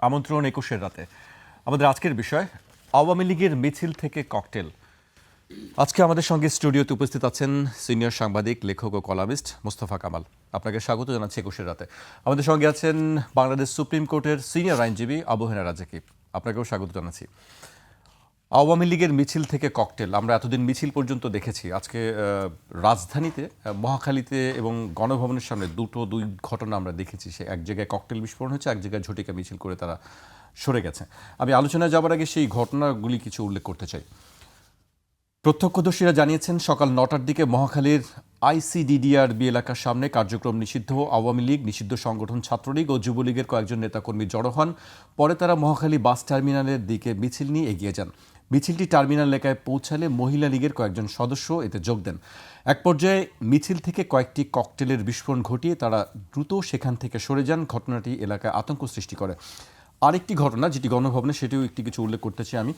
আমন্ত্রণ ২১-এর রাতে। আমাদের আজকের বিষয় আওয়ামী লীগের মিছিল থেকে ককটেল। আজকে আমাদের সঙ্গে স্টুডিওতে উপস্থিত আছেন সিনিয়র সাংবাদিক, লেখক ও কলামিস্ট মোস্তফা কামাল। আপনাকে স্বাগত জানাচ্ছি ২১-এর রাতে। আমাদের সঙ্গে আছেন বাংলাদেশ সুপ্রিম কোর্টের সিনিয়র আইনজীবী আবু হেনা রাজাকি। আপনাকেও স্বাগত জানাচ্ছি। আওয়ামী লীগের মিছিল থেকে ককটেল, আমরা এতদিন মিছিল পর্যন্ত দেখেছি। আজকে রাজধানীতে মহাখালীতে এবং গণভবনের সামনে দুই ঘটনা আমরা দেখেছি। সে এক জায়গায় ককটেল বিস্ফোরণ হচ্ছে, এক জায়গায় ঝটিকা মিছিল করে তারা সরে গেছে। আমি আলোচনায় যাবার আগে সেই ঘটনাগুলি কিছু উল্লেখ করতে চাই। প্রত্যক্ষদর্শীরা জানিয়েছেন সকাল ৯টার দিকে মহাখালীর আইসিডিডিআরবি এলাকার সামনে কার্যক্রম নিষিদ্ধ আওয়ামী লীগ, নিষিদ্ধ সংগঠন ছাত্রলীগ ও যুবলীগের কয়েকজন নেতাকর্মী জড়ো হন। পরে তারা মহাখালী বাস টার্মিনালের দিকে মিছিল নিয়ে এগিয়ে যান। মিছিলটি টার্মিনাল এলাকায় পৌঁছালে মহিলা লীগের কয়েকজন সদস্য এতে যোগ দেন। এক পর্যায়ে মিছিল থেকে কয়েকটি ককটেলের বিস্ফোরণ ঘটিয়ে তারা দ্রুত সেখান থেকে সরে যান। ঘটনাটি এলাকায় আতঙ্ক সৃষ্টি করে। আরেকটি ঘটনা যেটি গণভবনে, সেটিও একটি কিছু উল্লেখ করতে চাই আমি।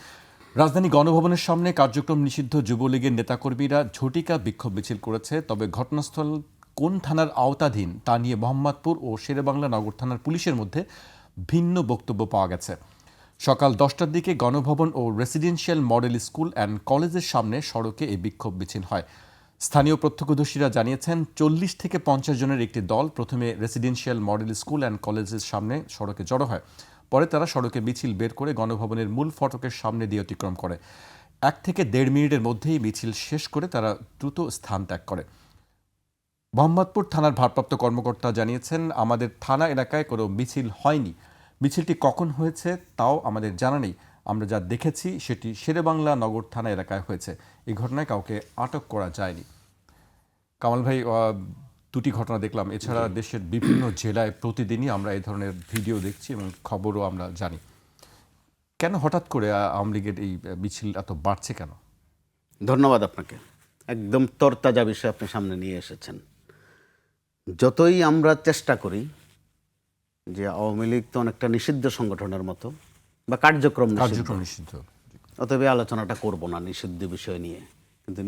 রাজধানী গণভবনের সামনে কার্যক্রম নিষিদ্ধ যুবলীগের নেতাকর্মীরা ঝটিকা বিক্ষোভ মিছিল করেছে। তবে ঘটনাস্থল কোন থানার আওতাধীন তা নিয়ে মোহাম্মদপুর ও শেরেবাংলা নগর থানার পুলিশের মধ্যে ভিন্ন বক্তব্য পাওয়া গেছে। সকাল 10টার দিকে গণভবন ও রেসিডেন্সিয়াল মডেল স্কুল অ্যান্ড কলেজের সামনে সড়কে এই বিক্ষোভ মিছিল হয়। স্থানীয় প্রত্যক্ষদর্শীরা জানিয়েছেন 40 থেকে 50 জনের একটি দল প্রথমে রেসিডেন্সিয়াল মডেল স্কুল অ্যান্ড কলেজের সামনে সড়কে জড়ো হয়। পরে তারা সড়কে মিছিল বের করে গণভবনের মূল ফটকের সামনে দিয়ে অতিক্রম করে। 1 থেকে 1.5 মিনিটের মধ্যেই মিছিল শেষ করে তারা দ্রুত স্থান ত্যাগ করে। মোহাম্মদপুর থানার ভারপ্রাপ্ত কর্মকর্তা জানিয়েছেন, আমাদের থানা এলাকায় কোনো মিছিল হয়নি। মিছিলটি কখন হয়েছে তাও আমাদের জানা নেই। আমরা যা দেখেছি সেটি শেরেবাংলা নগর থানা এলাকায় হয়েছে। এই ঘটনায় কাউকে আটক করা যায়নি। কামাল ভাই, দুটি ঘটনা দেখলাম। এছাড়া দেশের বিভিন্ন জেলায় প্রতিদিনই আমরা এই ধরনের ভিডিও দেখছি এবং খবরও আমরা জানি। কেন হঠাৎ করে আওয়ামী লীগের এই মিছিল এত বাড়ছে কেন? ধন্যবাদ আপনাকে। একদম তরতাজা বিষয় আপনি সামনে নিয়ে এসেছেন। যতই আমরা চেষ্টা করি যে আওয়ামী লীগ তো অনেকটা নিষিদ্ধ সংগঠনের মতো বা কার্যক্রম নিষিদ্ধ, অতএব আলোচনাটা করব না নিষিদ্ধ বিষয় নিয়ে, কিন্তু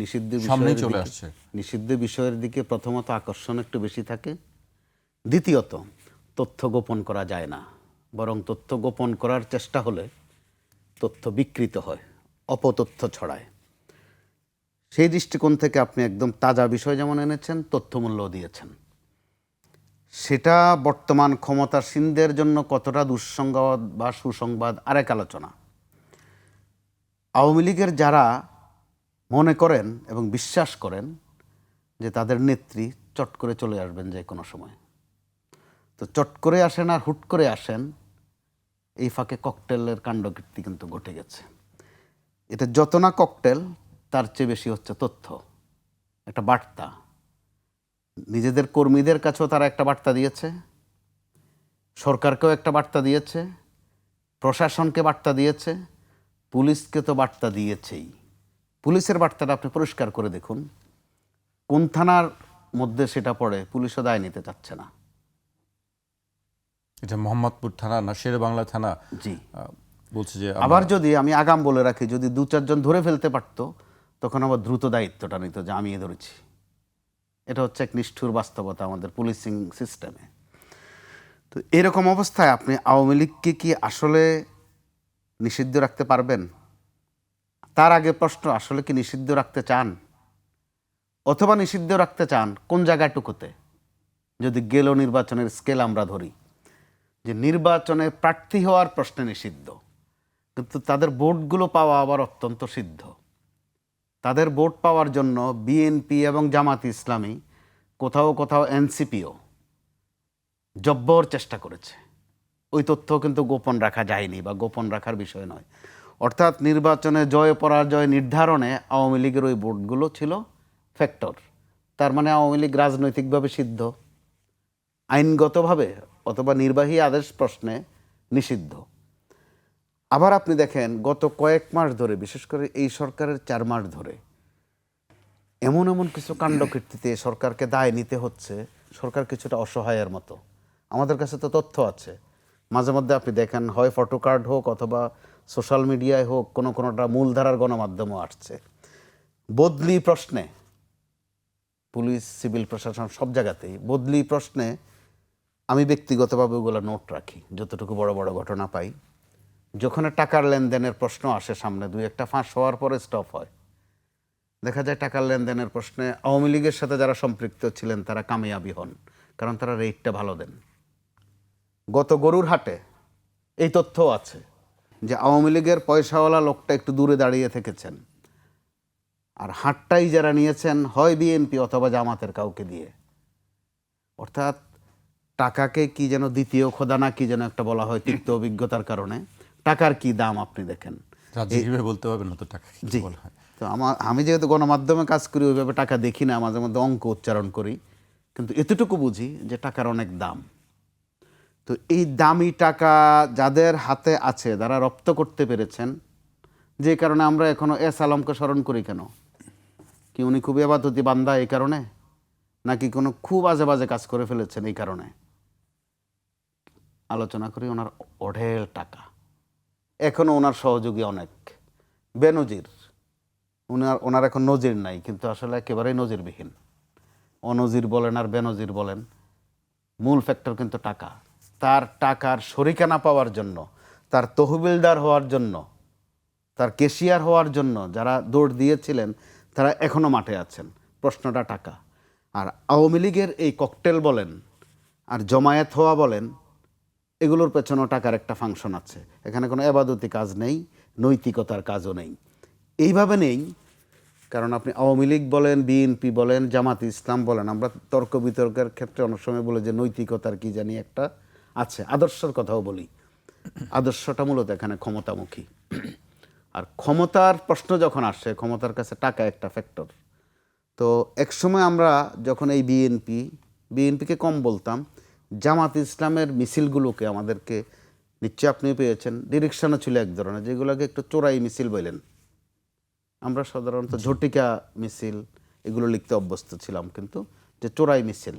নিষিদ্ধ বিষয়ের দিকে প্রথমত আকর্ষণ একটু বেশি থাকে, দ্বিতীয়ত তথ্য গোপন করা যায় না, বরং তথ্য গোপন করার চেষ্টা হলে তথ্য বিকৃত হয়, অপতথ্য ছড়ায়। সেই দৃষ্টিকোণ থেকে আপনি একদম তাজা বিষয় যেমন এনেছেন, তথ্যমূল্য দিয়েছেন। সেটা বর্তমান ক্ষমতাসীনদের জন্য কতটা দুঃসংবাদ বা সুসংবাদ আরেক আলোচনা। আওয়ামী লীগের যারা মনে করেন এবং বিশ্বাস করেন যে তাদের নেত্রী চট করে চলে আসবেন যে কোনো সময়, তো চট করে আসেন আর হুট করে আসেন, এই ফাঁকে ককটেলের কাণ্ডকীর্তি কিন্তু ঘটে গেছে। এটা যত না ককটেল, তার চেয়ে বেশি হচ্ছে তথ্য, একটা বার্তা। নিজেদের কর্মীদের কাছেও তারা একটা বার্তা দিয়েছে, সরকারকেও একটা বার্তা দিয়েছে, প্রশাসনকে বার্তা দিয়েছে, পুলিশকে তো বার্তা দিয়েছেই। পুলিশের বার্তাটা আপনি পরিষ্কার করে দেখুন, কোন থানার মধ্যে সেটা পড়ে পুলিশও দায় নিতে চাচ্ছে না। এটা মোহাম্মদপুর থানা না শেরেবাংলা থানা? জি, বলছে যে আবার যদি আমি আগাম বলে রাখি, যদি 2-4 জন ধরে ফেলতে পারতো তখন আবার দ্রুত দায়িত্বটা নিত যে আমি ধরেছি। এটা হচ্ছে এক নিষ্ঠুর বাস্তবতা আমাদের পুলিশিং সিস্টেমে। তো এরকম অবস্থায় আপনি আওয়ামী লীগকে কি আসলে নিষিদ্ধ রাখতে পারবেন? তার আগে প্রশ্ন, আসলে কি নিষিদ্ধ রাখতে চান? অথবা নিষিদ্ধ রাখতে চান কোন জায়গাটুকুতে? যদি গেল নির্বাচনের স্কেল আমরা ধরি, যে নির্বাচনে প্রার্থী হওয়ার প্রশ্নে নিষিদ্ধ, কিন্তু তাদের ভোটগুলো পাওয়া আবার অত্যন্ত সিদ্ধ। তাদের ভোট পাওয়ার জন্য বিএনপি এবং জামাত ইসলামী, কোথাও কোথাও এনসিপিও জব্বর চেষ্টা করেছে। ওই তথ্য কিন্তু গোপন রাখা যায়নি বা গোপন রাখার বিষয় নয়। অর্থাৎ নির্বাচনে জয় পরাজয় নির্ধারণে আওয়ামী লীগের ওই ভোটগুলো ছিল ফ্যাক্টর। তার মানে আওয়ামী লীগ রাজনৈতিকভাবে সিদ্ধ, আইনগতভাবে অথবা নির্বাহী আদেশ প্রশ্নে নিষিদ্ধ। আবার আপনি দেখেন গত কয়েক মাস ধরে, বিশেষ করে এই সরকারের 4 মাস ধরে, এমন এমন কিছু কাণ্ডকীর্তিতে সরকারকে দায় নিতে হচ্ছে, সরকার কিছুটা অসহায়ের মতো। আমাদের কাছে তো তথ্য আছে, মাঝে মধ্যে আপনি দেখেন হয় ফটোকার্ড হোক অথবা সোশ্যাল মিডিয়ায় হোক, কোনোটা মূলধারার গণমাধ্যমও আসছে। বদলি প্রশ্নে, পুলিশ সিভিল প্রশাসন সব জায়গাতেই বদলি প্রশ্নে আমি ব্যক্তিগতভাবে ওগুলো নোট রাখি, যতটুকু বড় বড় ঘটনা পাই। যখন টাকার লেনদেনের প্রশ্ন আসে সামনে, দুই একটা ফাঁস হওয়ার পরে স্টপ হয়। দেখা যায় টাকার লেনদেনের প্রশ্নে আওয়ামী লীগের সাথে যারা সম্পৃক্ত ছিলেন তারা কামিয়াবি হন, কারণ তারা রেটটা ভালো দেন। গত গরুর হাটে এই তথ্যও আছে যে আওয়ামী লীগের পয়সাওয়ালা লোকটা একটু দূরে দাঁড়িয়ে থেকেছেন, আর হাটটাই যারা নিয়েছেন হয় বিএনপি অথবা জামাতের কাউকে দিয়ে। অর্থাৎ টাকাকে কি যেন দ্বিতীয় খোদা না কি যেন একটা বলা হয় তিক্ত অভিজ্ঞতার কারণে। টাকার কি দাম আপনি দেখেন। রাজ্যে কিভাবে বলতে পারবেন না তো টাকা কি জি, বলা হয়। তো আমি যেহেতু গণমাধ্যমে কাজ করি, ওইভাবে টাকা দেখি না, মাঝে মধ্যে অঙ্ক উচ্চারণ করি, কিন্তু এতটুকু বুঝি যে টাকার অনেক দাম। তো এই দামি টাকা যাদের হাতে আছে, যারা রপ্ত করতে পেরেছেন, যে কারণে আমরা এখনো এস আলমকে স্মরণ করি কেন? কি উনি খুব এবাদতি বান্দা এই কারণে, নাকি কোনো খুব আজে বাজে কাজ করে ফেলেছেন এই কারণে? আলোচনা করি ওনার অঢেল টাকা, এখনো ওনার সহযোগী অনেক, বেনজির। ওনার এখন নজির নাই, কিন্তু আসলে একেবারেই নজিরবিহীন। অনজির বলেন আর বেনজির বলেন, মূল ফ্যাক্টর কিন্তু টাকা। তার টাকার শরিকানা পাওয়ার জন্য, তার তহবিলদার হওয়ার জন্য, তার কেশিয়ার হওয়ার জন্য যারা দৌড় দিয়েছিলেন তারা এখনো মাঠে আছেন। প্রশ্নটা টাকা। আর আওয়ামী লীগের এই ককটেল বলেন আর জমায়েত হওয়া বলেন, এগুলোর পেছনেও টাকার একটা ফাংশন আছে। এখানে কোনো এবাদতি কাজ নেই, নৈতিকতার কাজও নেই। এইভাবে নেই কারণ আপনি আওয়ামী লীগ বলেন, বিএনপি বলেন, জামাত ইসলাম বলেন, আমরা তর্ক বিতর্কের ক্ষেত্রে অনেক সময় বলে যে নৈতিকতার কি জানি একটা আছে, আদর্শের কথাও বলি। আদর্শটা মূলত এখানে ক্ষমতামুখী। আর ক্ষমতার প্রশ্ন যখন আসে, ক্ষমতার কাছে টাকা একটা ফ্যাক্টর। তো একসময় আমরা যখন এই বিএনপিকে কম বলতাম, জামাত ইসলামের মিছিলগুলোকে আমাদেরকে, নিশ্চয় আপনিও পেয়েছেন, ডিরেকশনও ছিল এক ধরনের, যেগুলোকে একটু চোরাই মিছিল বললেন। আমরা সাধারণত ঝটিকা মিছিল এগুলো লিখতে অভ্যস্ত ছিলাম, কিন্তু যে চোরাই মিছিল।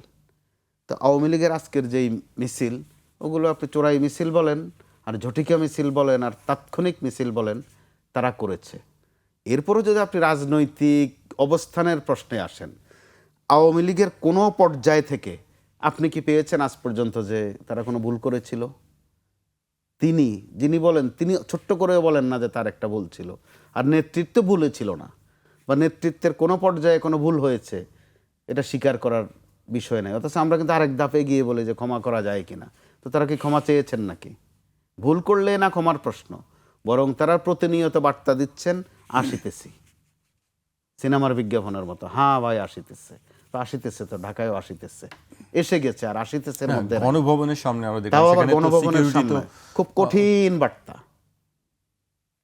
তো আওয়ামী লীগের আজকের যেই মিছিল, ওগুলো আপনি চোরাই মিছিল বলেন আর ঝটিকা মিছিল বলেন আর তাৎক্ষণিক মিছিল বলেন, তারা করেছে। এরপরও যদি আপনি রাজনৈতিক অবস্থানের প্রশ্নে আসেন, আওয়ামী লীগের কোনো পর্যায় থেকে আপনি কি পেয়েছেন আজ পর্যন্ত যে তারা কোনো ভুল করেছিল? যিনি বলেন, তিনি ছোট্ট করেও বলেন না যে তার একটা ভুল ছিল। আর নেতৃত্ব ভুলে ছিল না, বা নেতৃত্বের কোনো পর্যায়ে কোনো ভুল হয়েছে এটা স্বীকার করার বিষয় নেই। অথচ আমরা কিন্তু আরেক ধাপে গিয়ে বলি যে ক্ষমা করা যায় কিনা। তো তারা কি ক্ষমা চেয়েছেন নাকি? ভুল করলে না ক্ষমার প্রশ্ন, বরং তারা প্রতিনিয়ত বার্তা দিচ্ছেন, আসিতেছি, সিনেমার বিজ্ঞাপনের মতো, হ্যাঁ ভাই আসিতেছে। তো আসিতেছে, তো ঢাকায়ও আসিতেছে, এসে গেছে, আর আসিতেছে মধ্যে নাই। গণভবনের সামনে আমরা দেখলাম, তাও আবার সেখানে তো গণভবনের সিকিউরিটি তো সামনে, খুব কঠিন বার্তা।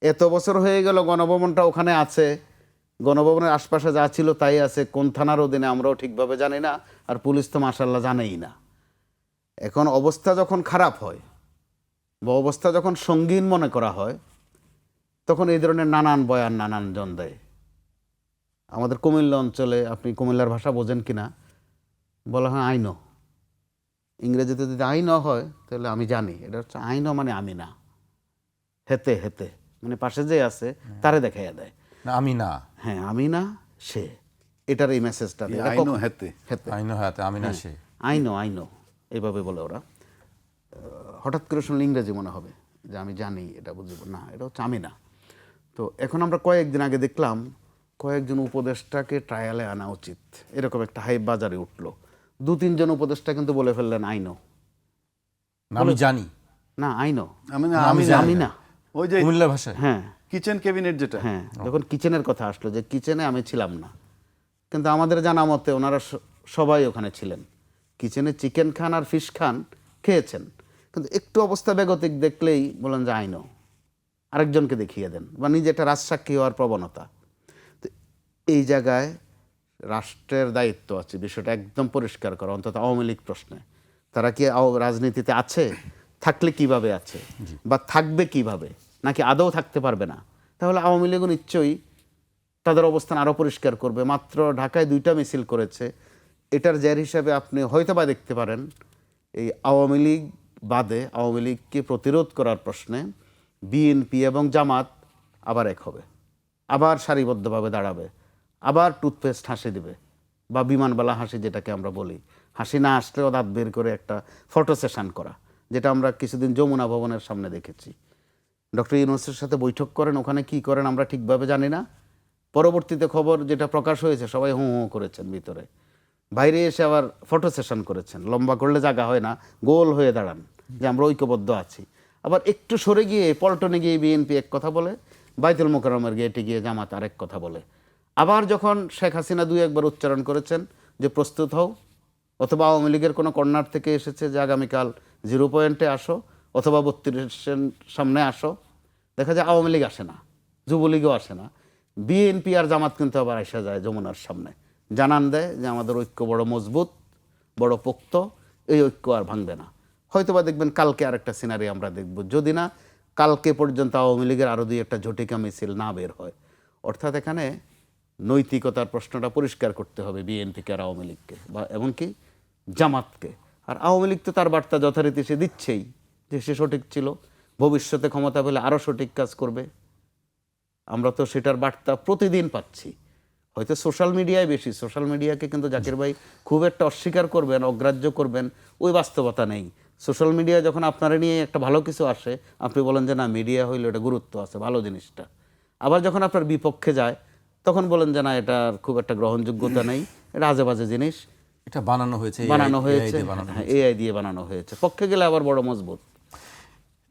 এত বছর হয়ে গেল গণভবনটা ওখানে আছে, গণভবনের আশপাশে যা ছিল তাই আছে। কোন থানার অধীনে আমরাও ঠিকভাবে জানি না, আর পুলিশ তো মাশাআল্লাহ জানেই না। এখন অবস্থা যখন খারাপ হয় বা অবস্থা যখন সঙ্গীন মনে করা হয়, তখন এই ধরনের নানান বয়ান নানান জন দেয়। আমাদের কুমিল্লা অঞ্চলে, আপনি কুমিল্লার ভাষা বোঝেন কিনা, বলা হয় আইনো। ইংরেজিতে যদি আইনো হয় তাহলে আমি জানি, এটা হচ্ছে আইনো মানে আমি না, হেতে হেতে মানে পাশে যে আছে তারে দেখাইয়া দেয়, না আমি না, হ্যাঁ আমি না সে, এটার এই মেসেজটা দেয়। আইনো হেতে হেতে, আইনো হাতে আমি না সে। আইনো আইনো এইভাবে বলে ওরা। হঠাৎ করে শুনলে ইংরেজি মনে হবে যে আমি জানি, এটা বুঝবো না, এটা হচ্ছে আমি না। তো এখন আমরা কয়েকদিন আগে দেখলাম কয়েকজন উপদেষ্টাকে ট্রায়ালে আনা উচিত, এরকম একটা হাইপ বাজারে উঠলো। 2-3 জন উপদেষ্টা কিন্তু বলে ফেললেন আইনো, না আমি জানি, না আইনো, আমি না, না আমি আমি জানি আমি না না। ওই যে কুমিল্লা ভাষায়। হ্যাঁ কিচেন ক্যাবিনেট যেটা হ্যাঁ, যখন কিচেনের কথা আসলো যে কিচেনে আমি ছিলাম না, কিন্তু আমাদের জানা মতে ওনারা সবাই ওখানে ছিলেন। কিচেনে চিকেন খান আর ফিশ খান খেয়েছেন, কিন্তু একটু অবস্থা বেগতিক দেখলেই বলেন যে আইনো, আরেকজনকে দেখিয়ে দেন, বা নিজে একটা রাজসাক্ষী হওয়ার প্রবণতা। তো এই জায়গায় রাষ্ট্রের দায়িত্ব আছে বিষয়টা একদম পরিষ্কার করা, অন্তত আওয়ামী লীগ প্রশ্নে। তারা কি রাজনীতিতে আছে? থাকলে কিভাবে আছে, বা থাকবে কিভাবে, নাকি আদৌ থাকতে পারবে না? তাহলে আওয়ামী লীগও নিশ্চয়ই তাদের অবস্থান আরও পরিষ্কার করবে। মাত্র ঢাকায় 2টা মিছিল করেছে, এটার জের হিসাবে আপনি হয়তোবা দেখতে পারেন এই আওয়ামী লীগ বাদে আওয়ামী লীগকে প্রতিরোধ করার প্রশ্নে বিএনপি এবং জামাত আবার এক হবে, আবার সারিবদ্ধভাবে দাঁড়াবে, আবার টুথপেস্ট হাসি দিবে, বা বিমানবালা হাসি যেটাকে আমরা বলি, হাসি না আসলেও দাঁত বের করে একটা ফটো সেশন করা, যেটা আমরা কিছুদিন যমুনা ভবনের সামনে দেখেছি। ডক্টর ইউনূসের সাথে বৈঠক করেন, ওখানে কি করেন আমরা ঠিকভাবে জানি না। পরবর্তীতে খবর যেটা প্রকাশ হয়েছে, সবাই হুঁ হুঁ করেছেন ভিতরে, বাইরে এসে আবার ফটো সেশন করেছেন। লম্বা করলে জায়গা হয় না, গোল হয়ে দাঁড়ান যে আমরা ঐক্যবদ্ধ আছি। আবার একটু সরে গিয়ে পল্টনে গিয়ে বিএনপি এক কথা বলে, বাইতুল মোকাররমের গেটে গিয়ে জামাত আরেক কথা বলে। আবার যখন শেখ হাসিনা দুই একবার উচ্চারণ করেছেন যে প্রস্তুত হও, অথবা আওয়ামী লীগের কোনো কর্নার থেকে এসেছে যে আগামীকাল 0 পয়েন্টে আসো, অথবা 32-এর সামনে আসো, দেখা যায় আওয়ামী লীগ আসে না, যুবলীগও আসে না, বিএনপি আর জামাত কিন্তু আবার আসা যায় যমুনার সামনে, জানান দেয় যে আমাদের ঐক্য বড় মজবুত, বড় পোক্ত, এই ঐক্য আর ভাঙবে না। হয়তোবা দেখবেন কালকে আরেকটা সিনারি আমরা দেখব, যদি না কালকে পর্যন্ত আওয়ামী লীগের আরও 2-একটা ঝটিকা মিছিল না বের হয়। অর্থাৎ এখানে নৈতিকতার প্রশ্নটা পরিষ্কার করতে হবে বিএনপিকে আর আওয়ামী লীগকে, বা এমনকি জামাতকে। আর আওয়ামী লীগ তো তার বার্তা যথারীতি সে দিচ্ছেই যে সে সঠিক ছিল, ভবিষ্যতে ক্ষমতা পেলে আরও সঠিক কাজ করবে। আমরা তো সেটার বার্তা প্রতিদিন পাচ্ছি, হয়তো সোশ্যাল মিডিয়ায় বেশি। সোশ্যাল মিডিয়াকে কিন্তু জাকির ভাই খুব একটা অস্বীকার করবেন, অগ্রাহ্য করবেন, ওই বাস্তবতা নেই। সোশ্যাল মিডিয়ায় যখন আপনারা নিয়ে একটা ভালো কিছু আসে, আপনি বলেন যে না মিডিয়া হইলে এটা গুরুত্ব আছে, ভালো জিনিসটা। আবার যখন আপনার বিপক্ষে যায়, তখন বলেন যে না এটার খুব একটা গ্রহণযোগ্যতা নেই, এটা আজে বাজে জিনিস, এটা বানানো হয়েছে, বানানো AI হয়েছে, দিয়ে বানানো হয়েছে। এআই দিয়ে বানানো হয়েছে। পক্ষে গেলে আবার বড় মজবুত।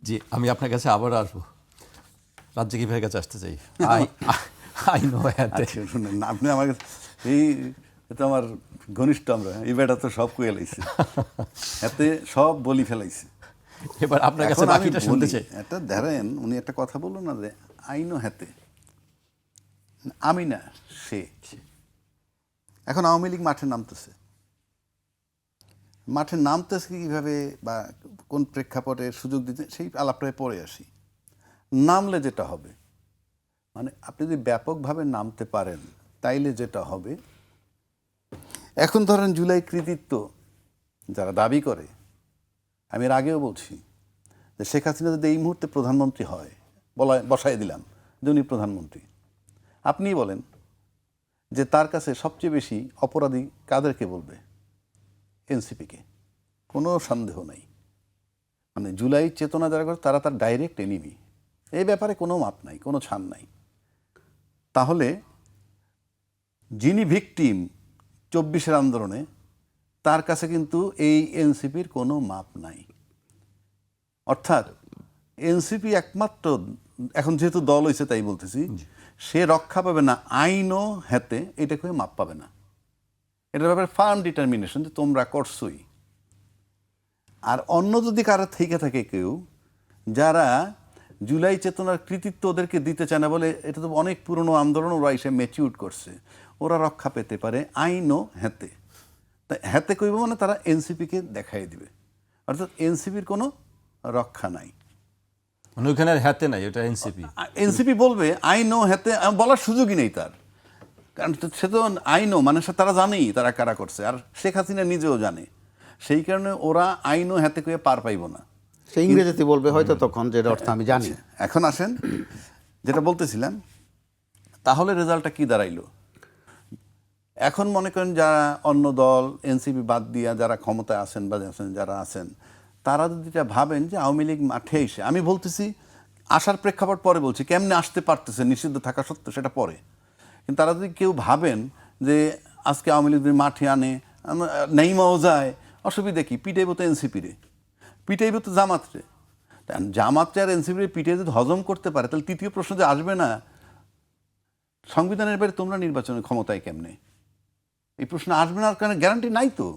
জি, আমি আপনার কাছে আবার আসবো, রাজ্জাকি ভাইয়ের কাছে আসতে চাই। আই নো হ্যাতে আচ্ছা শুনেন, আপনি আমার কাছে এই এটা আমার ঘনিষ্ঠ, আমরা এই বেটা তো সব কয়ে লাইছে, এতে সব বলি ফেলাইছে। এবার আপনার কাছে এখন আমি বাকিটা শুনতে বলি, চাই। এটা ধরেন উনি একটা কথা বললো না যে আইনো হাতে, আমি না সে। এখন আওয়ামী লীগ মাঠে নামতেছে, মাঠে নামতেছে কিভাবে বা কোন প্রেক্ষাপটে সুযোগ দিতে, সেই আলাপটায় পরে আসি। নামলে যেটা হবে, মানে আপনি যদি ব্যাপকভাবে নামতে পারেন তাইলে যেটা হবে, এখন ধরেন জুলাই কৃতিত্ব যারা দাবি করে, আমি এর আগেও বলছি যে শেখ হাসিনা যদি এই মুহূর্তে প্রধানমন্ত্রী হয়, বসাই দিলাম যে উনি প্রধানমন্ত্রী, আপনিই বলেন যে তার কাছে সবচেয়ে বেশি অপরাধী কাদেরকে বলবে? এনসিপিকে, কোনো সন্দেহ নাই। মানে জুলাই চেতনা যারা করে তারা তার ডাইরেক্ট এনিমি, এই ব্যাপারে কোনো মাপ নাই, কোনো ছাড় নাই। তাহলে যিনি ভিকটিম 24-এর আন্দোলনে, তার কাছে কিন্তু এই এনসিপির কোনো মাপ নাই। অর্থাৎ এনসিপি একমাত্র এখন যেহেতু দল হয়েছে তাই বলতেছি, সে রক্ষা পাবে না আইনও হাতে, এটাকে মাপ পাবে না। এটার ব্যাপারে ফার্ম ডিটারমিনেশন যে তোমরা করছই। আর অন্য যদি কারো থেকে থাকে কেউ যারা জুলাই চেতনার কৃতিত্ব ওদেরকে দিতে চায় না, বলে এটা তো অনেক পুরনো আন্দোলন, ওরা এসে ম্যাচিউর করছে, ওরা রক্ষা পেতে পারে আইনও হাতে। তা হাতে কইব মানে তারা এনসিপিকে দেখাই দিবে, অর্থাৎ এনসিপির কোনো রক্ষা নাই। মানে ওইখানে আর হাতে নাই, ওটা এনসিপি। এনসিপি বলবে আইনও হাতে, বলার সুযোগই নেই তার, কারণ সে তো আইনও মানে তারা জানেই তারা কারা করছে, আর শেখ হাসিনা নিজেও জানে। সেই কারণে ওরা আইনও হাতে কয়ে পার পাইব না। সে ইংরেজিতে বলবে হয়তো তখন, যেটা অর্থ আমি জানি। এখন আসেন যেটা বলতেছিলাম, তাহলে রেজাল্টটা কি দাঁড়াইলো? এখন মনে করেন যারা অন্য দল এনসিপি বাদ দিয়া যারা ক্ষমতায় আছেন বা যারা আছেন, তারা যদি এটা ভাবেন যে আওয়ামী লীগ মাঠে এসে, আমি বলতেছি আসার প্রেক্ষাপট পরে বলছি, কেমনে আসতে পারতেছে নিষিদ্ধ থাকা সত্ত্বেও সেটা পরে, কিন্তু তারা যদি কেউ ভাবেন যে আজকে আওয়ামী লীগ মাঠে আনে, নেইমাও যায়, অসুবিধা কি? পিটাইব তো এনসিপিরে, পিটাইব তো জামাতরে। জামাতরে আর এনসিপিরে পিটাই যদি হজম করতে পারে, তাহলে তৃতীয় প্রশ্ন যে আসবে না, সংবিধানের বাইরে তোমরা নির্বাচনের ক্ষমতায় কেমনে? এই প্রশ্ন আসবে না, কারণ গ্যারান্টি নাই তো।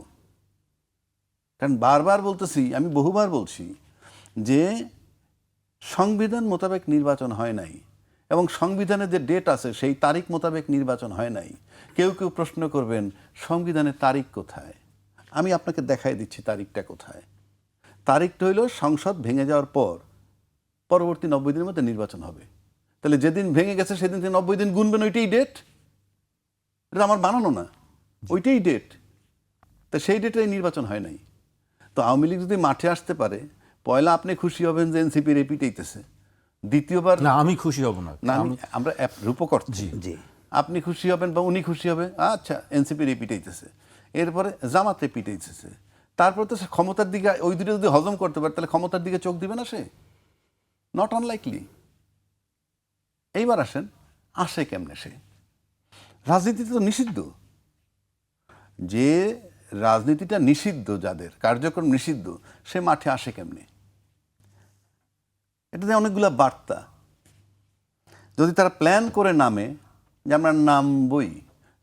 কারণ বারবার বলতেছি, আমি বহুবার বলছি যে সংবিধান মোতাবেক নির্বাচন হয় নাই, এবং সংবিধানে যে ডেট আছে সেই তারিখ মোতাবেক নির্বাচন হয় নাই। কেউ কেউ প্রশ্ন করবেন সংবিধানের তারিখ কোথায়? আমি আপনাকে দেখাই দিচ্ছি তারিখটা কোথায়। তারিখটা হইল সংসদ ভেঙে যাওয়ার পর পরবর্তী 90 দিনের মধ্যে নির্বাচন হবে। তাহলে যেদিন ভেঙে গেছে সেদিন থেকে 90 দিন গুনবেন, ওইটাই ডেট। এটা আমার বানানো না, ওইটাই ডেট। তা সেই ডেটে নির্বাচন হয় নাই। তো আওয়ামী লীগ যদি মাঠে আসতে পারে, পয়লা আপনি খুশি হবেন যে এনসিপি রিপিটেইতেছে, দ্বিতীয়বার না আমি খুশি হব না, না, আমরা রূপকর্তা, জি, আপনি খুশি হবেন বা উনি খুশি হবে, আচ্ছা এনসিপি রিপিটেইতেছে। এরপরে জামাতে পিটাইছে, তারপর তো সে ক্ষমতার দিকে, ওই দুটো যদি হজম করতে পারে তাহলে ক্ষমতার দিকে চোখ দিবে না সে? Not unlikely. এইবার আসে কেমনে সে? রাজনীতিতে তো নিষিদ্ধ। যে রাজনীতিটা নিষিদ্ধ, যাদের কার্যক্রম নিষিদ্ধ, সে মাঠে আসে কেমনে? এটাতে অনেকগুলা বার্তা। যদি তারা প্ল্যান করে নামে যে আমরা নামবই,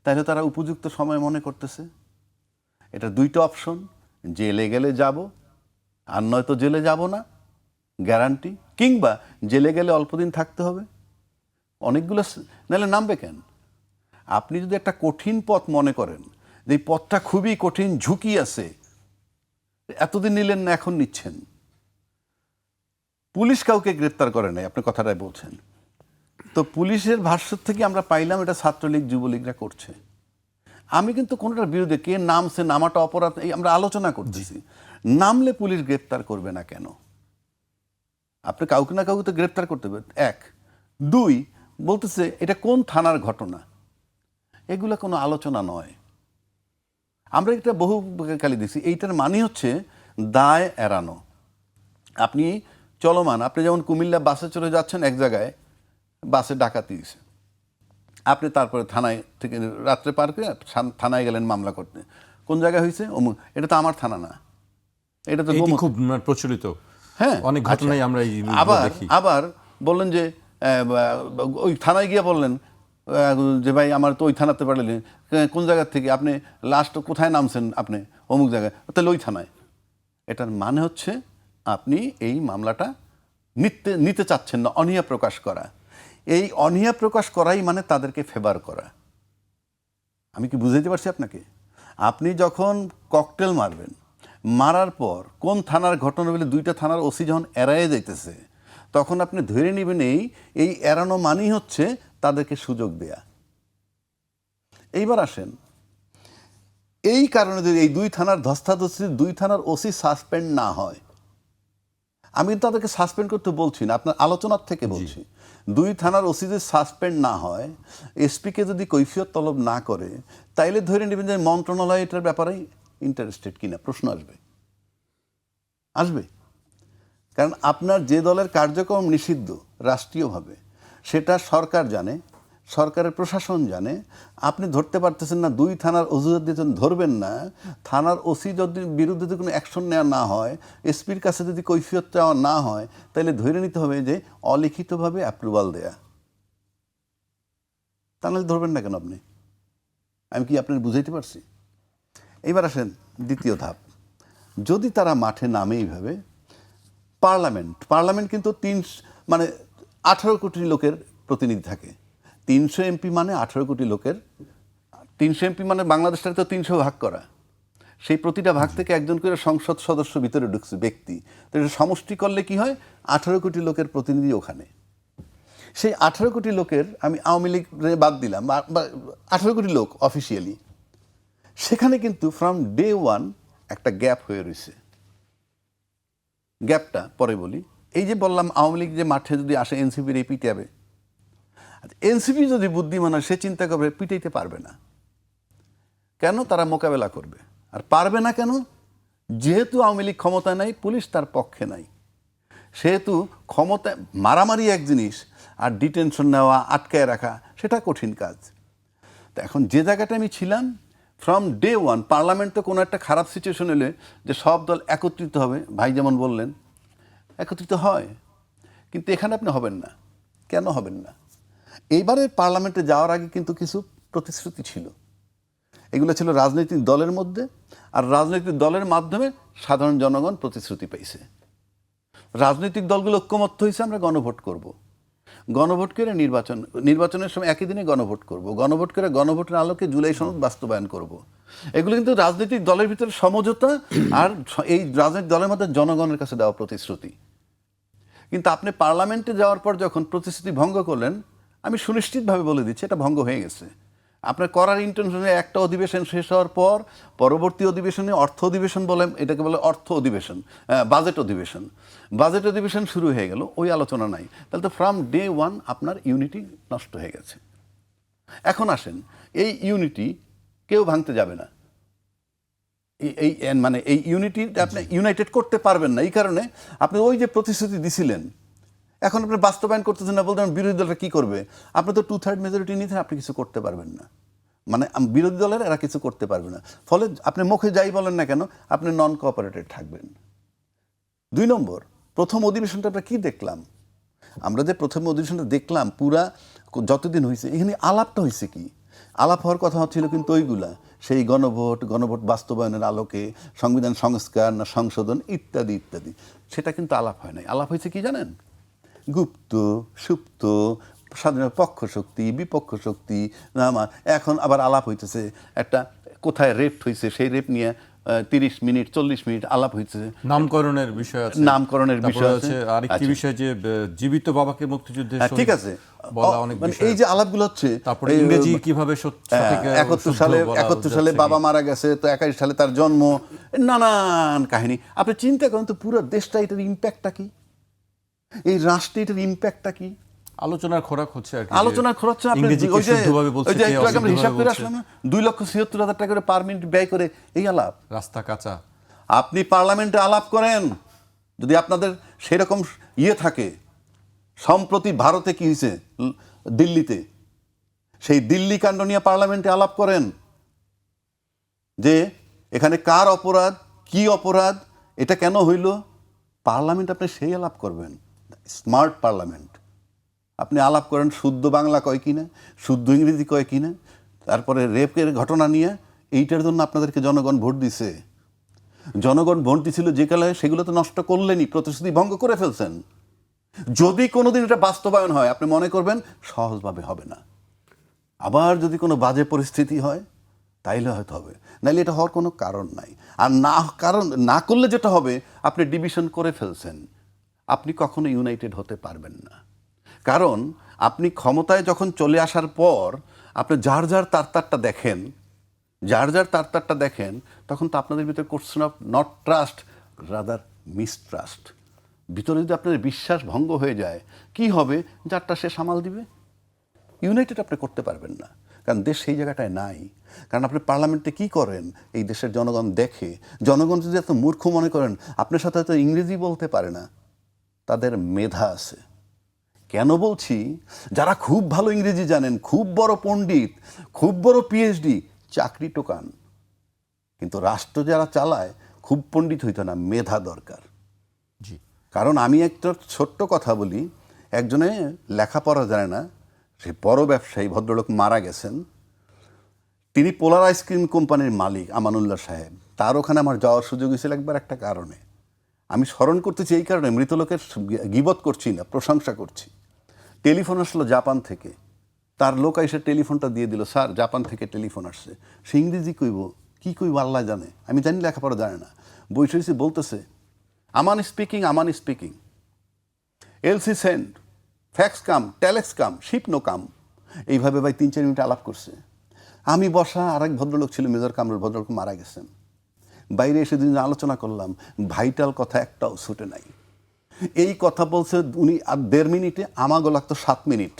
তাহলে তারা উপযুক্ত সময় মনে করতেছে। এটা দুইটা অপশন, জেলে গেলে যাব, আর নয়তো জেলে যাব না গ্যারান্টি, কিংবা জেলে গেলে অল্প দিন থাকতে হবে। অনেকগুলো নাহলে নামবে কেন? আপনি যদি একটা কঠিন পথ মনে করেন যে এই পথটা খুবই কঠিন, ঝুঁকি আছে, এতদিন নিলেন না, এখন নিচ্ছেন। পুলিশ কাউকে গ্রেপ্তার করে নাই, আপনি কথাটাই বলছেন। তো পুলিশের ভাষ্য থেকে আমরা পাইলাম এটা ছাত্রলীগ যুবলীগরা করছে। আমি কিন্তু কোনোটার বিরুদ্ধে, কে নামছে, নামাটা অপরাধ, এই আমরা আলোচনা করতেছি। নামলে পুলিশ গ্রেপ্তার করবে না কেন? আপনি কাউকে না কাউকে তো গ্রেপ্তার করতে হবে, এক। দুই, বলতেছে এটা কোন থানার ঘটনা, এগুলো কোনো আলোচনা নয়। আমরা এটা বহু কালি দিচ্ছি। এইটার মানে হচ্ছে দায় এড়ানো। আপনি চলমান, আপনি যেমন কুমিল্লা বাসে চলে যাচ্ছেন, এক জায়গায় বাসে ডাকাতি দিয়েছে, আপনি তারপরে থানায় থেকে রাত্রে পার করে থানায় গেলেন মামলা করতে। কোন জায়গায় হয়েছে? অমুক। এটা তো আমার থানা না, এটা তো এটি খুব প্রচলিত। হ্যাঁ, অনেক ঘটনাই আমরা এই দেখি। আবার বললেন যে ওই থানায় গিয়ে বললেন যে ভাই আমার তো ওই থানাতে পাঠালেন, কোন জায়গার থেকে আপনি লাস্ট কোথায় নামছেন, আপনি অমুক জায়গায়, তাহলে ওই থানায়। এটার মানে হচ্ছে আপনি এই মামলাটা নিতে চাচ্ছেন না, অনীহা প্রকাশ করা। এই অনীহা প্রকাশ করাই মানে তাদেরকে ফেভার করা। আমি কি বুঝাইতে পারছি আপনাকে? আপনি যখন ককটেল মারবেন, মারার পর কোন থানার ঘটনা বলে দুইটা থানার ওসি যখন এড়াইয়ে যাইতেছে, তখন আপনি ধরে নেবেন এই এড়ানো মানেই হচ্ছে তাদেরকে সুযোগ দেয়া। এইবার আসেন, এই কারণে যদি এই দুই থানার ধস্তাধস্তি, দুই থানার ওসি সাসপেন্ড না হয়, আমি কিন্তু তাদেরকে সাসপেন্ড করতে বলছি না, আপনার আলোচনার থেকে বলছি। দুই থানার ওসি যদি সাসপেন্ড না হয়, এসপিকে যদি কৈফিয়ত তলব না করে, তাইলে ধরে নেবেন যে মন্ত্রণালয় এটার ব্যাপারে ইন্টারেস্টেড কিনা, প্রশ্ন আসবে। কারণ আপনার যে দলের কার্যক্রম নিষিদ্ধ রাষ্ট্রীয়ভাবে, সেটা সরকার জানে, সরকারের প্রশাসন জানে। আপনি ধরতে পারতেছেন না, দুই থানার অজুহাত দিয়ে ধরবেন না, থানার ওসি যদি বিরুদ্ধে যদি কোনো অ্যাকশন নেওয়া না হয়, এসপির কাছে যদি কৈফিয়ত চাওয়া না হয়, তাহলে ধরে নিতে হবে যে অলিখিতভাবে অ্যাপ্রুভাল দেয়া। তা নাহলে ধরবেন না কেন আপনি? আমি কি আপনার বুঝাইতে পারছি? এইবার আসেন দ্বিতীয় ধাপ। যদি তারা মাঠে নামে এইভাবে, পার্লামেন্ট কিন্তু 18 কোটি লোকের প্রতিনিধি থাকে। 300 এমপি মানে 18 কোটি লোকের, 300 এমপি মানে বাংলাদেশটাকে তো 300 ভাগ করা। সেই প্রতিটা ভাগ থেকে একজন করে সংসদ সদস্য ভিতরে ঢুকছে ব্যক্তি। তো এটা সমষ্টি করলে কি হয়? 18 কোটি লোকের প্রতিনিধি ওখানে। সেই 18 কোটি লোকের, আমি আওয়ামী লীগ বাদ দিলাম, 18 কোটি লোক অফিসিয়ালি, সেখানে কিন্তু ফ্রম ডে ওয়ান একটা গ্যাপ হয়ে রয়েছে। গ্যাপটা পরে বলি। এই যে বললাম আওয়ামী লীগ যে মাঠে যদি আসে, এনসিপির এই পিটাবে, এনসিপি যদি বুদ্ধিমান হয়, সে চিন্তা করবে পিটাইতে পারবে না। কেন? তারা মোকাবেলা করবে। আর পারবে না কেন? যেহেতু আওয়ামী লীগ ক্ষমতায় নাই, পুলিশ তার পক্ষে নাই, সেহেতু ক্ষমতা মারামারি এক জিনিস, আর ডিটেনশন নেওয়া, আটকায় রাখা, সেটা কঠিন কাজ। তো এখন যে জায়গাটা আমি ছিলাম, ফ্রম ডে ওয়ান পার্লামেন্টে কোনো একটা খারাপ সিচুয়েশন এলে যে সব দল একত্রিত হবে, ভাই যেমন বললেন, একত্রিত হয়, কিন্তু এখানে আপনি হবেন না। কেন হবেন না? এইবারে পার্লামেন্টে যাওয়ার আগে কিন্তু কিছু প্রতিশ্রুতি ছিল। এগুলো ছিল রাজনৈতিক দলের মধ্যে, আর রাজনৈতিক দলের মাধ্যমে সাধারণ জনগণ প্রতিশ্রুতি পেয়েছে। রাজনৈতিক দলগুলো ঐক্যমত্য হয়েছে, আমরা গণভোট করব, গণভোট করে নির্বাচনের সময় একই দিনে গণভোট করব, গণভোট করে গণভোটের আলোকে জুলাই সনদ বাস্তবায়ন করব। এগুলো কিন্তু রাজনৈতিক দলের ভিতরে সমঝোতা, আর এই রাজনৈতিক দলের মধ্যে জনগণের কাছে দেওয়া প্রতিশ্রুতি। কিন্তু আপনি পার্লামেন্টে যাওয়ার পর যখন প্রতিশ্রুতি ভঙ্গ করলেন, আমি সুনিশ্চিতভাবে বলে দিচ্ছি এটা ভঙ্গ হয়ে গেছে। আপনার করার ইন্টেনশনে একটা অধিবেশন শেষ হওয়ার পর পরবর্তী অধিবেশনে অর্থ অধিবেশন বলে, এটাকে বলে অর্থ অধিবেশন, বাজেট অধিবেশন শুরু হয়ে গেল, ওই আলোচনা নাই। তাহলে তো ফ্রম ডে ওয়ান আপনার ইউনিটি নষ্ট হয়ে গেছে। এখন আসেন, এই ইউনিটি কেউ ভাঙতে যাবে না, এই মানে এই ইউনিটি আপনি ইউনাইটেড করতে পারবেন না। এই কারণে আপনি ওই যে প্রতিশ্রুতি দিছিলেন এখন আপনি বাস্তবায়ন করতেছেন না, বলতে বিরোধী দলরা কি করবে? আপনি তো 2/3 মেজরিটি নিতেন, আপনি কিছু করতে পারবেন না। মানে বিরোধী দলের এরা কিছু করতে পারবে না। ফলে আপনি মুখে যাই বলেন না কেন, আপনি নন কোঅপারেটেড থাকবেন। 2 নম্বর, প্রথম অধিবেশনটা আমরা কি দেখলাম? আমরা যে প্রথম অধিবেশনটা দেখলাম পুরা যতদিন হয়েছে, এখানে আলাপটা হয়েছে কি? আলাপ হওয়ার কথা হচ্ছিল কিন্তু ওইগুলা সেই গণভোট বাস্তবায়নের আলোকে সংবিধান সংস্কার না সংশোধন ইত্যাদি ইত্যাদি, সেটা কিন্তু আলাপ হয় নাই। আলাপ হয়েছে কি জানেন? গুপ্ত সুপ্ত স্বাধীন পক্ষ শক্তি বিপক্ষ শক্তি। এখন আবার আলাপ হইতেছে একটা কোথায় রেপ হয়েছে, সেই রেপ নিয়ে 30 মিনিট 40 মিনিট আলাপ হয়েছে। নামকরণের বিষয় আছে, নামকরণের বিষয় আছে, আরেকটি বিষয় যে জীবিত বাবাকে মুক্তিযুদ্ধে ঠিক আছে, বলা অনেক মানে বিষয়। এই যে আলাপগুলো হচ্ছে, তারপরে ইংরেজি কিভাবে 71 সালে বাবা মারা গেছে, তো 81 সালে তার জন্ম, নানান কাহিনী। আপনি চিন্তা করেন তো পুরো দেশটা, এটার ইম্প্যাক্টটা কি, এই রাষ্ট্রে এটার ইম্প্যাক্টটা কি? আলোচনার খোরাক হচ্ছে আর কি। আলোচনার খরচ হচ্ছে আপনি ইংরেজিকে ওই যে শুদ্ধভাবে বলছে, ওই যে কে একটু আগে আমরা হিসাব করে অশুদ্ধভাবে আসলাম না, 2,76,000 টাকা করে পার মিনিট ব্যয় করে এই আলাপ। রাস্তা কাঁচা। আপনি পার্লামেন্টে আলাপ করেন, যদি আপনাদের সেরকম ইয়ে থাকে। সম্প্রতি ভারতে কি হয়েছে, দিল্লিতে, সেই দিল্লি কাণ্ড নিয়ে পার্লামেন্টে আলাপ করেন যে এখানে কার অপরাধ, কি অপরাধ, এটা কেন হইল। পার্লামেন্ট আপনি সেই আলাপ করবেন, স্মার্ট পার্লামেন্ট। আপনি আলাপ করেন শুদ্ধ বাংলা কয় কিনা, শুদ্ধ ইংরেজি কয় কিনা, তারপরে রেপের ঘটনা নিয়ে। এইটার জন্য আপনাদেরকে জনগণ ভোট দিছে। জনগণ ভোট দিছিল যে কালে, সেগুলো তো নষ্ট করলেনই, প্রতিশ্রুতি ভঙ্গ করে ফেলছেন। যদি কোনোদিন এটা বাস্তবায়ন হয়, আপনি মনে করবেন সহজভাবে হবে না। আবার যদি কোনো বাজে পরিস্থিতি হয় তাইলে হয়তো হবে, নাইলে এটা হওয়ার কোনো কারণ নাই। আর না করলে যেটা হবে, আপনি ডিভিশন করে ফেলছেন, আপনি কখনো ইউনাইটেড হতে পারবেন না। কারণ আপনি ক্ষমতায় যখন চলে আসার পর আপনি যার যার তারটা দেখেন, তখন তো আপনাদের ভিতরে question of not trust, rather mistrust. ভিতরে যদি আপনাদের বিশ্বাস ভঙ্গ হয়ে যায়, কি হবে? যারটা সে সামাল দিবে। ইউনাইটেড আপনি করতে পারবেন না, কারণ দেশ সেই জায়গাটায় নাই। কারণ আপনি পার্লামেন্টে কি করেন, এই দেশের জনগণ দেখে। জনগণ যদি এত মূর্খ মনে করেন আপনার সাথে হয়তো ইংরেজি বলতে পারে না, তাদের মেধা আছে। কেন বলছি? যারা খুব ভালো ইংরেজি জানেন, খুব বড় পণ্ডিত, খুব বড় পিএইচডি, চাকরি টোকান। কিন্তু রাষ্ট্র যারা চালায় খুব পণ্ডিত হইতো না, মেধা দরকার। জি। কারণ আমি একটা ছোট্ট কথা বলি, একজনে লেখাপড়া জানে না, সে বড় ব্যবসায়ী, ভদ্রলোক মারা গেছেন। তিনি পোলার আইসক্রিম কোম্পানির মালিক, আমানুল্লাহ সাহেব। তার ওখানে আমার যাওয়ার সুযোগ হয়েছিল একবার, একটা কারণে। আমি স্মরণ করতেছি এই কারণে, মৃত লোকের গীবত করছি না, প্রশংসা করছি। টেলিফোন আসলো জাপান থেকে, তার লোক এসে টেলিফোনটা দিয়ে দিল, স্যার জাপান থেকে টেলিফোন আসছে। সে ইংরেজি কইব, কি কইব আল্লাহ জানে, আমি জানি লেখাপড়া জানে না। বৈঠেছি বলতেছে, আমান স্পিকিং, এলসি সেন্ড, ফ্যাক্স কাম, টেলেক্স কাম, শিপ নো কাম। এইভাবে ভাই 3-4 মিনিট আলাপ করছে। আমি বসা, আরেক ভদ্রলোক ছিল মেজর কামরুল, ভদ্রলোক মারা গেছেন। বাইরে এসে দিন আলোচনা করলাম, ভাইটাল কথা একটাও ছুটে নাই। এই কথা বলছে উনি, আর 1.5 মিনিটে আমাগো লাগতো 7 মিনিট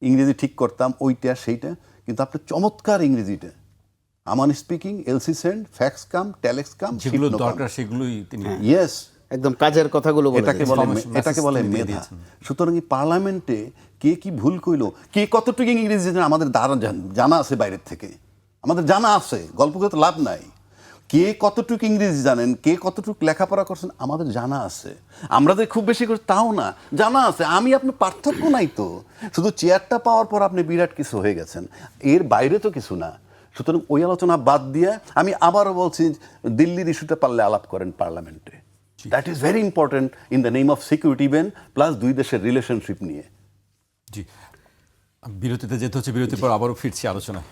ইংরেজি ঠিক করতাম, ওইটা সেইটা। কিন্তু আপনার চমৎকার ইংরেজিটা, আমান স্পিকিং, এলসি সেন্ড, ফ্যাক্স কাম, টেলেক্স কাম, যেগুলো দরকার সেগুলোই তিনি। ইয়েস, একদম কাজের কথাগুলো বলে এটাকে দিয়েছেন। বলে তিনি দিয়ে মেধা। দিয়েছেন। সুতরাং এই পার্লামেন্টে কে কি ভুল কইলো, কে কতটুকু ইংরেজি জানে, আমাদের জানা আছে বাইরের থেকে, আমাদের জানা আছে, গল্প করে তো লাভ নাই। কে কতটুকু ইংরেজি জানেন, কে কতটুকু লেখাপড়া করছেন, আমাদের জানা আছে। আমরা যে খুব বেশি করে তাও না, জানা আছে। আমি আপনার পার্থক্য নাই তো, শুধু চেয়ারটা পাওয়ার পর আপনি বিরাট কিছু হয়ে গেছেন, এর বাইরে তো কিছু না। সুতরাং ওই আলোচনা বাদ দিয়ে আমি আবারও বলছি, দিল্লির ইস্যুটা পারলে আলাপ করেন পার্লামেন্টে। That is very important in the name of security even, plus 2 দেশের রিলেশনশিপ নিয়ে। জি, বিরতিতে যেতে হচ্ছে, বিরতির পর আবারও ফিরছি আলোচনায়।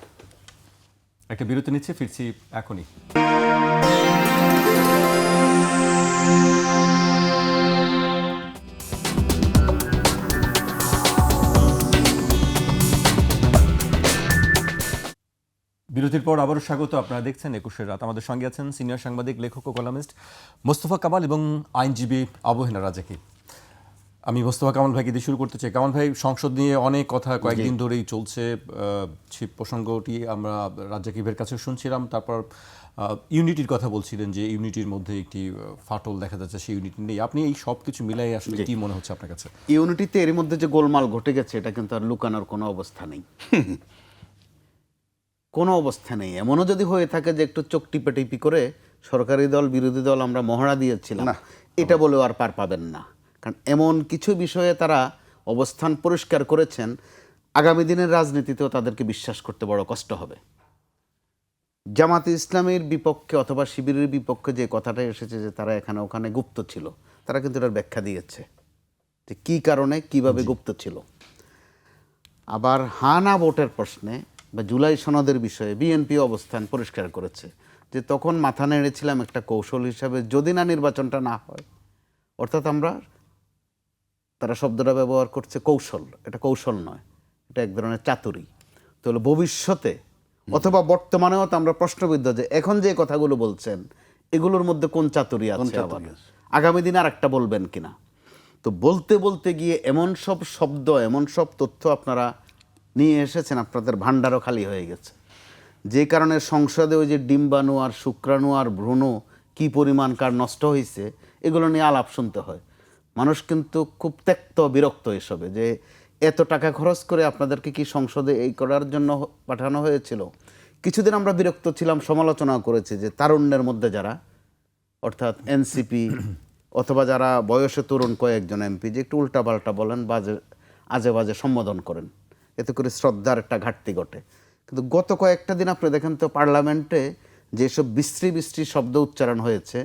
একটা বিরতি নিচ্ছে, ফিরছি এখনই। বিরতির পর আবারও স্বাগত। আপনারা দেখছেন 21 রাত। আমাদের সঙ্গে আছেন সিনিয়র সাংবাদিক, লেখক ও কলামিস্ট মোস্তফা কামাল এবং আইনজীবী আবু হেনা রাজাকি। আমি মোস্তফা কামাল ভাইকে দিয়ে শুরু করতে চাই। কামাল ভাই, সংসদ নিয়ে অনেক কথা কয়েকদিন ধরেই চলছে। সেই প্রসঙ্গটি আমরা রাজ্জাকিবের কাছে শুনছিলাম। তারপর ইউনিটির কথা বলছিলেন যে ইউনিটির মধ্যে একটি ফাটল দেখা যাচ্ছে, সেই ইউনিটি নেই। আপনি এই সব কিছু মিলাই আসলে কি মনে হচ্ছে আপনার কাছে? ইউনিটিতে এর মধ্যে যে গোলমাল ঘটে গেছে এটা কিন্তু আর লুকানোর কোনো অবস্থা নেই। কোনো অবস্থা নেই। এমনও যদি হয়ে থাকে যে একটু চোখ টিপি করে সরকারি দল বিরোধী দল আমরা মহড়া দিয়েছিলাম, না। এটা বলেও আর পার পাবেন না। কারণ এমন কিছু বিষয়ে তারা অবস্থান পরিষ্কার করেছেন, আগামী দিনের রাজনীতিতেও তাদেরকে বিশ্বাস করতে বড় কষ্ট হবে। জামাতে ইসলামের বিপক্ষে অথবা শিবিরের বিপক্ষে যে কথাটা এসেছে যে তারা এখানে ওখানে গুপ্ত ছিল, তারা কিন্তু এটার ব্যাখ্যা দিয়েছে যে কী কারণে কিভাবে গুপ্ত ছিল। আবার হানা ভোটের প্রশ্নে বা জুলাই সনদের বিষয়ে বিএনপি অবস্থান পরিষ্কার করেছে যে তখন মাথা নেড়েছিলাম একটা কৌশল হিসাবে, যদি না নির্বাচনটা না হয়, অর্থাৎ আমরা, তারা শব্দটা ব্যবহার করছে কৌশল, এটা কৌশল নয়, এটা এক ধরনের চাতুরি। তাহলে ভবিষ্যতে অথবা বর্তমানেও তো আমরা প্রশ্নবিদ্ধ যে এখন যে কথাগুলো বলছেন এগুলোর মধ্যে কোন চাতুরি আছে, আবার আগামী দিন আর একটা বলবেন কিনা। তো বলতে বলতে গিয়ে এমন সব শব্দ, এমন সব তথ্য আপনারা নিয়ে এসেছেন, আপনাদের ভাণ্ডারও খালি হয়ে গেছে। যে কারণে সংসদে ওই যে ডিম্বাণু আর শুক্রাণু আর ভ্রূণ কী পরিমাণ কার নষ্ট হয়েছে এগুলো নিয়ে আলাপ শুনতে হয়। মানুষ কিন্তু খুব ত্যক্ত বিরক্ত এসবে, যে এত টাকা খরচ করে আপনাদেরকে কি সংসদে এই করার জন্য পাঠানো হয়েছিল। কিছুদিন আমরা বিরক্ত ছিলাম, সমালোচনা করেছি যে তারুণ্যের মধ্যে যারা, অর্থাৎ এনসিপি অথবা যারা বয়সে তরুণ কয়েকজন এমপি যে একটু উল্টাপাল্টা বলেন, আজে বাজে সম্বোধন করেন, এতে করে শ্রদ্ধার একটা ঘাটতি ঘটে। কিন্তু গত কয়েকটা দিন আপনি দেখেন তো পার্লামেন্টে যেসব বিশ্রী বিশ্রী শব্দ উচ্চারণ হয়েছে,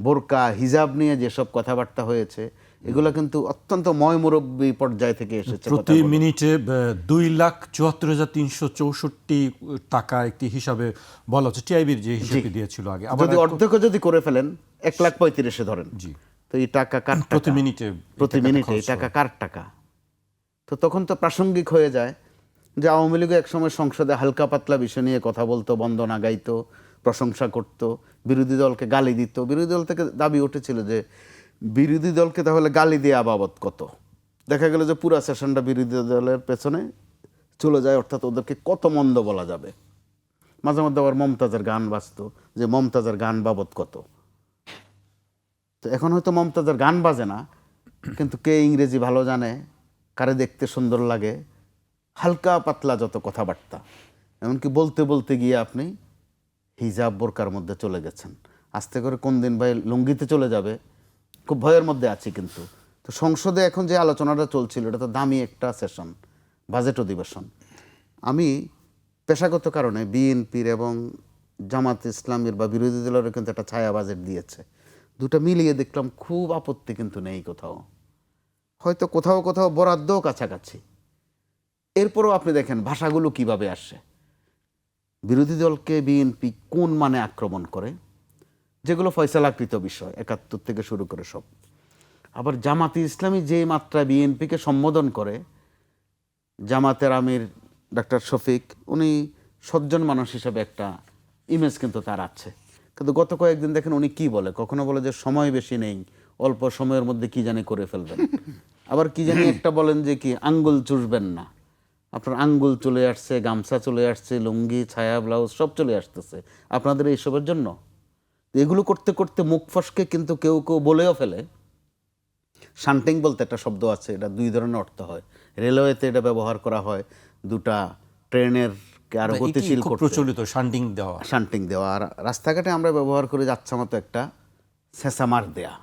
বোরকা হিজাব নিয়ে যেসব কথাবার্তা হয়েছে, এগুলো কিন্তু অত্যন্ত ময়মুরব্বী পর্যায় থেকে এসেছে। প্রতি মিনিটে 2,74,364 টাকা একটি হিসাবে বলা হচ্ছে, টিআইবির যে হিসাবে দিয়েছিল আগে। যদি অর্ধেক যদি করে ফেলেন 1,35,000 ধরেন, জি, তো এই টাকা কার টাকা? প্রতি মিনিটে এই টাকা কার টাকা? তো তখন তো প্রাসঙ্গিক হয়ে যায় যে আওয়ামী লীগ একসময় সংসদে হালকা পাতলা বিষয় নিয়ে কথা বলতো, বন্দনা গাইতো, প্রশংসা করত, বিরোধী দলকে গালি দিত। বিরোধী দল থেকে দাবি উঠেছিল যে বিরোধী দলকে তাহলে গালি দিয়ে বাবদ কত। দেখা গেল যে পুরা সেশনটা বিরোধী দলের পেছনে চলে যায়, অর্থাৎ ওদেরকে কত মন্দ বলা যাবে। মাঝে মধ্যে আবার মমতাজের গান বাজতো, যে মমতাজের গান বাবদ কত। তো এখন হয়তো মমতাজের গান বাজে না, কিন্তু কে ইংরেজি ভালো জানে, কারে দেখতে সুন্দর লাগে, হালকা পাতলা যত কথাবার্তা, এমনকি বলতে বলতে গিয়ে আপনি হিজাব বোরকার মধ্যে চলে গেছেন। আস্তে করে কোন দিন ভাই লুঙ্গিতে চলে যাবে, খুব ভয়ের মধ্যে আছি। কিন্তু তো সংসদে এখন যে আলোচনাটা চলছিল এটা তো দামি একটা সেশন, বাজেট অধিবেশন। আমি পেশাগত কারণে বিএনপির এবং জামাত ইসলামের বা বিরোধী দলের কিন্তু একটা ছায়া বাজেট দিয়েছে, দুটো মিলিয়ে দেখলাম খুব আপত্তি কিন্তু নেই কোথাও, হয়তো কোথাও কোথাও বরাদ্দও কাছাকাছি। এরপরও আপনি দেখেন ভাষাগুলো কিভাবে আসে। বিরোধী দলকে বিএনপি কোন মানে আক্রমণ করে, যেগুলো ফয়সালাকৃত বিষয় 71 থেকে শুরু করে সব। আবার জামাতে ইসলামী যে মাত্রায় বিএনপিকে সম্বোধন করে, জামাতের আমির ডাক্তার শফিক, উনি সজ্জন মানুষ হিসাবে একটা ইমেজ কিন্তু তার আছে। কিন্তু গত কয়েকদিন দেখেন উনি কি বলে, কখনো বলে যে সময় বেশি নেই, অল্প সময়ের মধ্যে কি জানি করে ফেলবেন। আবার কি জানি একটা বলেন যে কি আঙ্গুল চুষবেন না। আপনার আঙ্গুল চলে আসছে, গামছা চলে আসছে, লুঙ্গি, ছায়া, ব্লাউজ সব চলে আসতেছে আপনাদের এইসবের জন্য। এগুলো করতে করতে মুখ ফসকে কিন্তু কেউ কেউ বলেও ফেলে। শান্টিং বলতে একটা শব্দ আছে, এটা দুই ধরনের অর্থ হয়। রেলওয়েতে এটা ব্যবহার করা হয় দুটা ট্রেনের আরো গতিশীল করতে, প্রচলিত শান্টিং দেওয়া। আর রাস্তাঘাটে আমরা ব্যবহার করে যাচ্ছা মতো একটা ছেঁচামার দেয়া,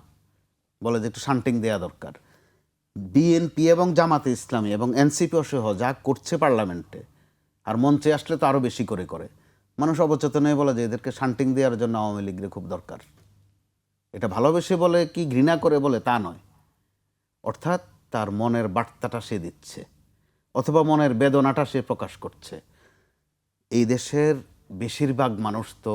বলে যে একটু শান্টিং দেয়া দরকার। বিএনপি এবং জামাতে ইসলামী এবং এনসিপি সহ যা করছে পার্লামেন্টে, আর মঞ্চে আসলে তো আরও বেশি করে করে, মানুষ অবচেতন হয়ে বলে যে এদেরকে শান্টিং দেওয়ার জন্য আওয়ামী লীগের খুব দরকার। এটা ভালোবেসে বলে কি ঘৃণা করে বলে তা নয়, অর্থাৎ তার মনের বার্তাটা সে দিচ্ছে অথবা মনের বেদনাটা সে প্রকাশ করছে। এই দেশের বেশিরভাগ মানুষ তো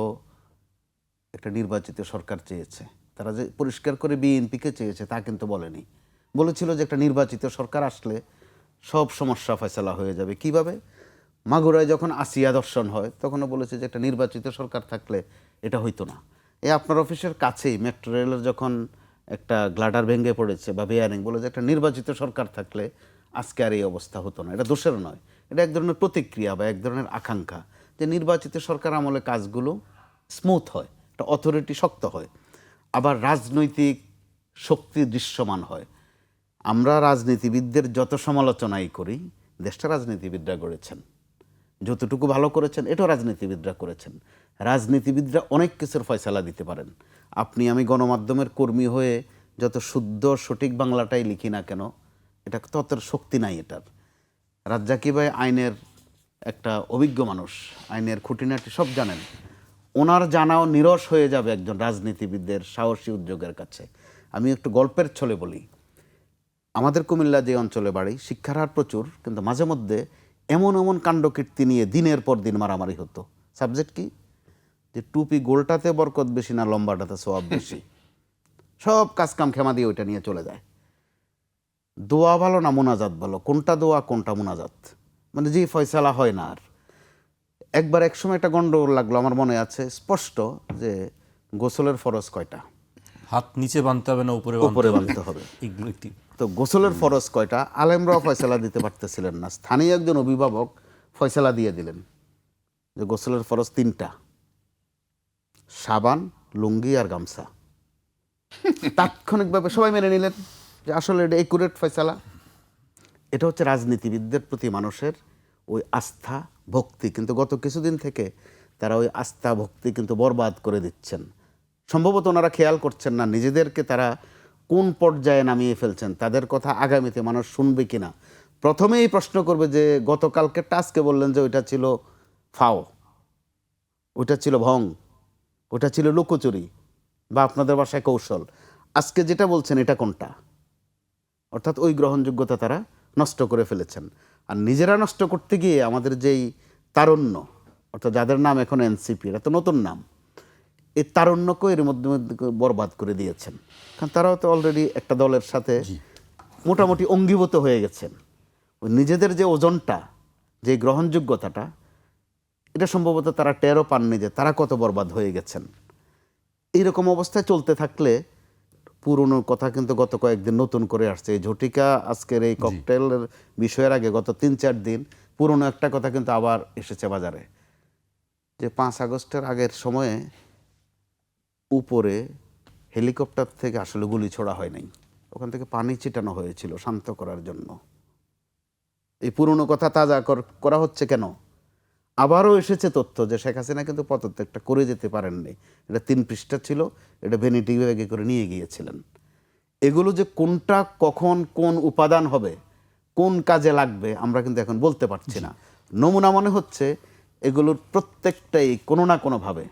একটা নির্বাচিত সরকার চেয়েছে। তারা যে পরিষ্কার করে বিএনপিকে চেয়েছে তা কিন্তু বলেনি। বলেছিল যে একটা নির্বাচিত সরকার আসলে সব সমস্যা ফয়সালা হয়ে যাবে। কিভাবে? মাগুরায় যখন আসিয়া দর্শন হয় তখনও বলেছে যে একটা নির্বাচিত সরকার থাকলে এটা হইতো না। এই আপনার অফিসের কাছেই মেট্রো রেলের যখন একটা গ্লাডার ভেঙে পড়েছে বা বেয়ারিং, বলে যে একটা নির্বাচিত সরকার থাকলে আজকে আর এই অবস্থা হতো না। এটা দোষের নয়, এটা এক ধরনের প্রতিক্রিয়া বা এক ধরনের আকাঙ্ক্ষা যে নির্বাচিত সরকার আমলে কাজগুলো স্মুথ হয়, একটা অথরিটি শক্ত হয়, আবার রাজনৈতিক শক্তি দৃশ্যমান হয়। আমরা রাজনীতিবিদদের যত সমালোচনাই করি, দেশটা রাজনীতিবিদরা গড়েছেন, যতটুকু ভালো করেছেন এটাও রাজনীতিবিদরা করেছেন। রাজনীতিবিদরা অনেক কিছুর ফয়সালা দিতে পারেন। আপনি আমি গণমাধ্যমের কর্মী হয়ে যত শুদ্ধ সঠিক বাংলাটাই লিখি না কেন, এটা তত শক্তি নাই এটার। রাজ্জাকি ভাই আইনের একটা অভিজ্ঞ মানুষ, আইনের খুঁটিনাটি সব জানেন। ওনার জানাও নিরস হয়ে যাবে একজন রাজনীতিবিদদের সাহসী উদ্যোগের কাছে। আমি একটু গল্পের ছলে বলি, আমাদের কুমিল্লা যে অঞ্চলে বাড়ি, শিক্ষার হার প্রচুর, কিন্তু মাঝে মধ্যে এমন এমন কাণ্ডকীর্তি নিয়ে দিনের পর দিন মারামারি হতো। সাবজেক্ট কি? যে টুপি গোলটাতে বরকত বেশি না লম্বাটাতে সওয়াব বেশি। সব কাজকাম খেমা দিয়ে ওইটা নিয়ে চলে যায়। দোয়া ভালো না মোনাজাত ভালো, কোনটা দোয়া কোনটা মোনাজাত, মানে যে ফয়সালা হয় না আর। একবার এক সময় একটা গন্ডগোল লাগলো, আমার মনে আছে স্পষ্ট, যে গোসলের ফরজ কয়টা? হাত নিচে বাঁধতে হবে না উপরে উপরে বাঁধতে হবে। এগুলো একটি তো গোসলের ফরজ কয়টা? আলেমরাও ফয়সালা দিতে পারতেছিলেন না, স্থানীয় একজন অভিভাবক ফয়সালা দিয়ে দিলেন যে গোসলের ফরজ 3টা, সাবান, লুঙ্গি আর গামছা। তাৎক্ষণিকভাবে সবাই মেনে নিলেন যে আসলে এটা একুরেট ফয়সালা। এটা হচ্ছে রাজনীতিবিদদের প্রতি মানুষের ওই আস্থা ভক্তি, কিন্তু গত কিছুদিন থেকে তারা ওই আস্থা ভক্তি কিন্তু বরবাদ করে দিচ্ছেন। সম্ভবত ওনারা খেয়াল করছেন না নিজেদেরকে তারা কোন পর্যায়ে নামিয়ে ফেলছেন, তাদের কথা আগামীতে মানুষ শুনবে কিনা। প্রথমেই প্রশ্ন করবে যে গতকালকে টাস্কে বললেন যে ওইটা ছিল ফাও, ওইটা ছিল ভং, ওটা ছিল লুকোচুরি বা আপনাদের বাসায় কৌশল, আজকে যেটা বলছেন এটা কোনটা? অর্থাৎ ওই গ্রহণযোগ্যতা তারা নষ্ট করে ফেলেছেন। আর নিজেরা নষ্ট করতে গিয়ে আমাদের যেই তারুণ্য, অর্থাৎ যাদের নাম এখন এনসিপি, এটা তো নতুন নাম, এই তারুণ্যকেও এর মধ্যে বরবাদ করে দিয়েছেন। কারণ তারাও তো অলরেডি একটা দলের সাথে মোটামুটি অঙ্গীভূত হয়ে গেছেন। ওই নিজেদের যে ওজনটা, যে গ্রহণযোগ্যতাটা, এটা সম্ভবত তারা টেরও পাননি যে তারা কত বরবাদ হয়ে গেছেন। এইরকম অবস্থায় চলতে থাকলে পুরনো কথা কিন্তু গত কয়েকদিন নতুন করে আসছে। এই ঝটিকা আজকের এই ককটেলের বিষয়ের আগে গত 3-4 দিন পুরনো একটা কথা কিন্তু আবার এসেছে বাজারে, যে 5 আগস্টের আগের সময়ে উপরে হেলিকপ্টার থেকে আসলে গুলি ছোড়া হয় নাই, ওখান থেকে পানি ছিটানো হয়েছিল শান্ত করার জন্য। এই পুরনো কথা তাজা করা হচ্ছে কেন? আবারও এসেছে তথ্য যে শেখ হাসিনা কিন্তু পদত্যাগটা করে যেতে পারেননি। এটা 3 পৃষ্ঠা ছিল, এটা ভ্যানিটি ব্যাগে করে নিয়ে গিয়েছিলেন। এগুলো যে কোনটা কখন কোন উপাদান হবে, কোন কাজে লাগবে, আমরা কিন্তু এখন বলতে পারছি না। নমুনা মনে হচ্ছে এগুলোর প্রত্যেকটাই কোনো না কোনোভাবে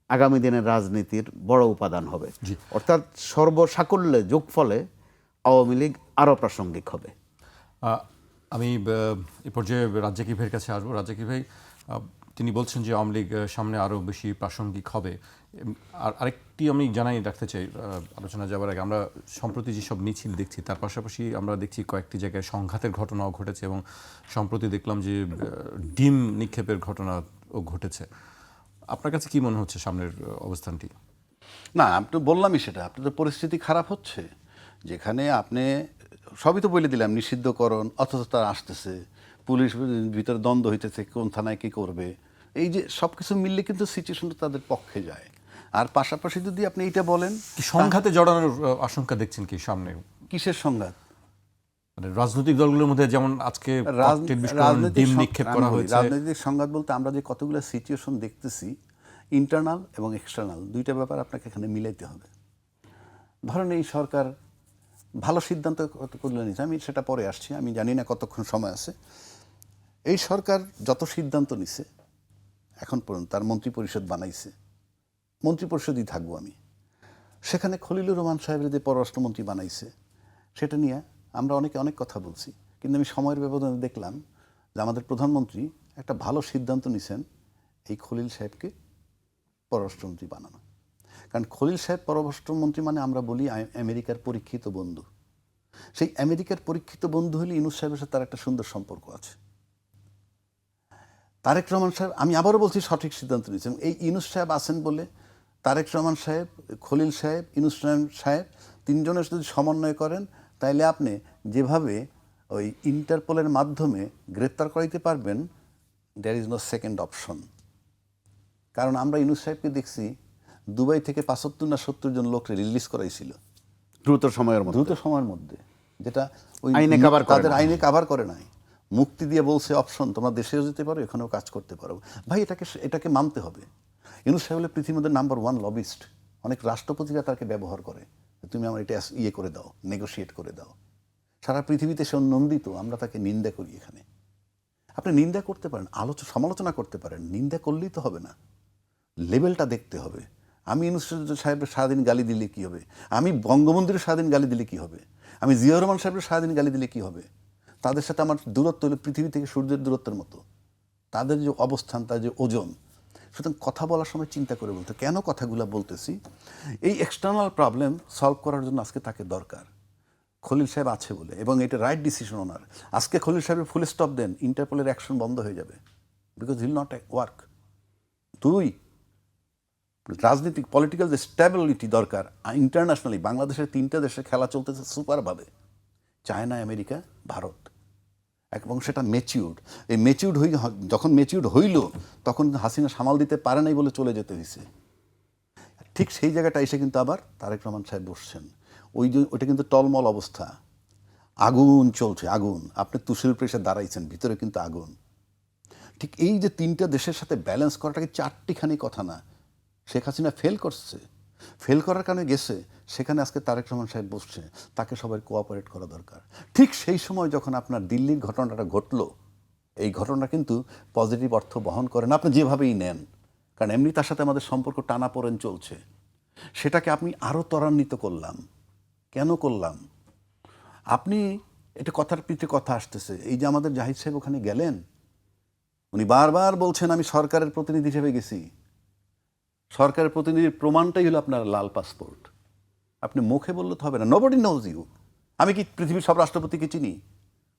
আগামী দিনের রাজনীতির বড় উপাদান হবে। অর্থাৎ সর্বসাকল্যে যোগফলে আওয়ামী লীগ আরও প্রাসঙ্গিক হবে। আমি এ পর্যায়ে রাজ্জাকি ভাইয়ের কাছে আসবো। রাজ্জাকি ভাই, তিনি বলছেন যে আওয়ামী লীগ সামনে আরও বেশি প্রাসঙ্গিক হবে। আর আরেকটি আমি জানাই রাখতে চাই আলোচনা যাওয়ার আগে, আমরা সম্প্রতি যেসব মিছিল দেখছি তার পাশাপাশি আমরা দেখছি কয়েকটি জায়গায় সংঘাতের ঘটনাও ঘটেছে, এবং সম্প্রতি দেখলাম যে ডিম নিক্ষেপের ঘটনাও ঘটেছে। আপনার কাছে কি মনে হচ্ছে সামনের অবস্থানটি? না, আমি তো বললামই সেটা, আপনাদের পরিস্থিতি খারাপ হচ্ছে, যেখানে আপনি সবই তো বলে দিলাম নিষিদ্ধকরণ, অথচ তারা আসতেছে, পুলিশ ভিতরে দ্বন্দ্ব হইতেছে কোন থানায় কী করবে। এই যে সব কিছু মিললে কিন্তু সিচুয়েশনটা তাদের পক্ষে যায়। আর পাশাপাশি যদি আপনি এইটা বলেন, সংঘাতে জড়ানোর আশঙ্কা দেখছেন কি সামনে? কিসের সংঘাত? মানে রাজনৈতিক দলগুলোর মধ্যে যেমন আজকে ডিম নিক্ষেপ করা হয়েছে। রাজনৈতিক সংঘাত বলতে আমরা যে কতগুলো সিচুয়েশন দেখতেছি, ইন্টারনাল এবং এক্সটার্নাল, দুইটা ব্যাপার আপনাকে এখানে মিলাইতে হবে। ধরেন এই সরকার ভালো সিদ্ধান্ত করলে নিচ্ছে, আমি সেটা পরে আসছি, আমি জানি না কতক্ষণ সময় আছে। এই সরকার যত সিদ্ধান্ত নিছে এখন পর্যন্ত, তার মন্ত্রী পরিষদ বানাইছে, মন্ত্রী পরিষদই থাকবো আমি, সেখানে খলিলুর রহমান সাহেবের যে পররাষ্ট্রমন্ত্রী বানাইছে সেটা নিয়ে আমরা অনেকে অনেক কথা বলছি, কিন্তু আমি সময়ের ব্যবধানে দেখলাম যে আমাদের প্রধানমন্ত্রী একটা ভালো সিদ্ধান্ত নিছেন এই খলিল সাহেবকে পররাষ্ট্রমন্ত্রী বানানো। কারণ খলিল সাহেব পররাষ্ট্রমন্ত্রী মানে আমরা বলি আমেরিকার পরীক্ষিত বন্ধু। সেই আমেরিকার পরীক্ষিত বন্ধু হলে ইউনূস সাহেবের সাথে তার একটা সুন্দর সম্পর্ক আছে। তারেক রহমান সাহেব, আমি আবারও বলছি, সঠিক সিদ্ধান্ত নিয়েছেন। এই ইউনূস সাহেব আছেন বলে তারেক রহমান সাহেব, খলিল সাহেব, ইউনূস সাহেব তিনজনের যদি সমন্বয় করেন, তাইলে আপনি যেভাবে ওই ইন্টারপোলের মাধ্যমে গ্রেপ্তার করাইতে পারবেন, there is no second option. কারণ আমরা ইউনূস সাহেবকে দেখছি দুবাই থেকে 75 না 70 জন লোককে রিলিজ করাইছিল দ্রুত সময়ের মধ্যে। দ্রুত সময়ের মধ্যে, যেটা ওই আইনে cover করে তাদের না। আইনে কাভার করে নাই। মুক্তি দিয়ে বলছে অপশন, তোমরা দেশেও যেতে পারো, এখানেও কাজ করতে পারো। ভাই এটাকে মানতে হবে। ইউনূস সাহেব হলো পৃথিবীর মধ্যে নাম্বার 1 লবিস্ট। অনেক রাষ্ট্রপতিরা তাকে ব্যবহার করে, তুমি আমার এটা ইয়ে করে দাও, নেগোশিয়েট করে দাও। সারা পৃথিবীতে সে নন্দিত, আমরা তাকে নিন্দা করি। এখানে আপনি নিন্দা করতে পারেন, সমালোচনা করতে পারেন, নিন্দা করলেই তো হবে না, লেভেলটা দেখতে হবে। আমি ইউনূস সাহেবের সারাদিন গালি দিলে কি হবে? আমি বঙ্গবন্ধুর সারাদিন গালি দিলে কি হবে? আমি জিয়াউর রহমান সাহেবের সারাদিন গালি দিলে কি হবে? তাদের সাথে আমার দূরত্ব হলো পৃথিবী থেকে সূর্যের দূরত্বের মতো। তাদের যে অবস্থান, তাদের যে ওজন, সুতরাং কথা বলার সময় চিন্তা করে বলতে। কেন কথাগুলো বলতেছি? এই এক্সটার্নাল প্রবলেম সলভ করার জন্য আজকে তাকে দরকার। খলিল সাহেব আছে বলে, এবং এটা রাইট ডিসিশন ওনার। আজকে খলিল সাহেবের ফুল স্টপ দেন, ইন্টারপোলের অ্যাকশন বন্ধ হয়ে যাবে, বিকজ হিল নট ওয়ার্ক। 2, রাজনৈতিক পলিটিক্যাল যে স্ট্যাবিলিটি দরকার ইন্টারন্যাশনালি, বাংলাদেশের 3টা দেশে খেলা চলতেছে সুপারভাবে, চায়না, আমেরিকা, ভারত, এবং সেটা ম্যাচিউর্ড। এই ম্যাচিউর্ড যখন ম্যাচিউর্ড হইল, তখন হাসিনা সামাল দিতে পারে নাই বলে চলে যেতে হয়েছে। ঠিক সেই জায়গাটা এসে কিন্তু আবার তারেক রহমান সাহেব বসছেন। ওইটা কিন্তু টলমল অবস্থা, আগুন চলছে, আগুন। আপনি তুষের প্রেসে দাঁড়াইছেন, ভিতরে কিন্তু আগুন। ঠিক এই যে 3টা দেশের সাথে ব্যালেন্স করাটাকে 4টিখানি কথা না। শেখ হাসিনা ফেল করছে, ফেল করার কারণে গেছে, সেখানে আজকে তারেক রহমান সাহেব বসছে, তাকে সবাই কোঅপারেট করা দরকার। ঠিক সেই সময় যখন আপনার দিল্লির ঘটনাটা ঘটলো, এই ঘটনা কিন্তু পজিটিভ অর্থ বহন করে না, আপনি যেভাবেই নেন, কারণ এমনি তার সাথে আমাদের সম্পর্ক টানাপোড়েন চলছে। সেটাকে আপনি আরও ত্বরান্বিত করলাম। কেন করলাম? আপনি এটা কথার পিঠে কথা আসতেছে। এই যে আমাদের জাহিদ সাহেব ওখানে গেলেন, উনি বারবার বলছেন আমি সরকারের প্রতিনিধি হিসেবে গেছি। সরকারের প্রতিনিধির প্রমাণটাই হলো আপনার লাল পাসপোর্ট। আপনি মুখে বললে তো হবে না। Nobody knows you. আমি কি পৃথিবীর সব রাষ্ট্রপতিকে চিনি?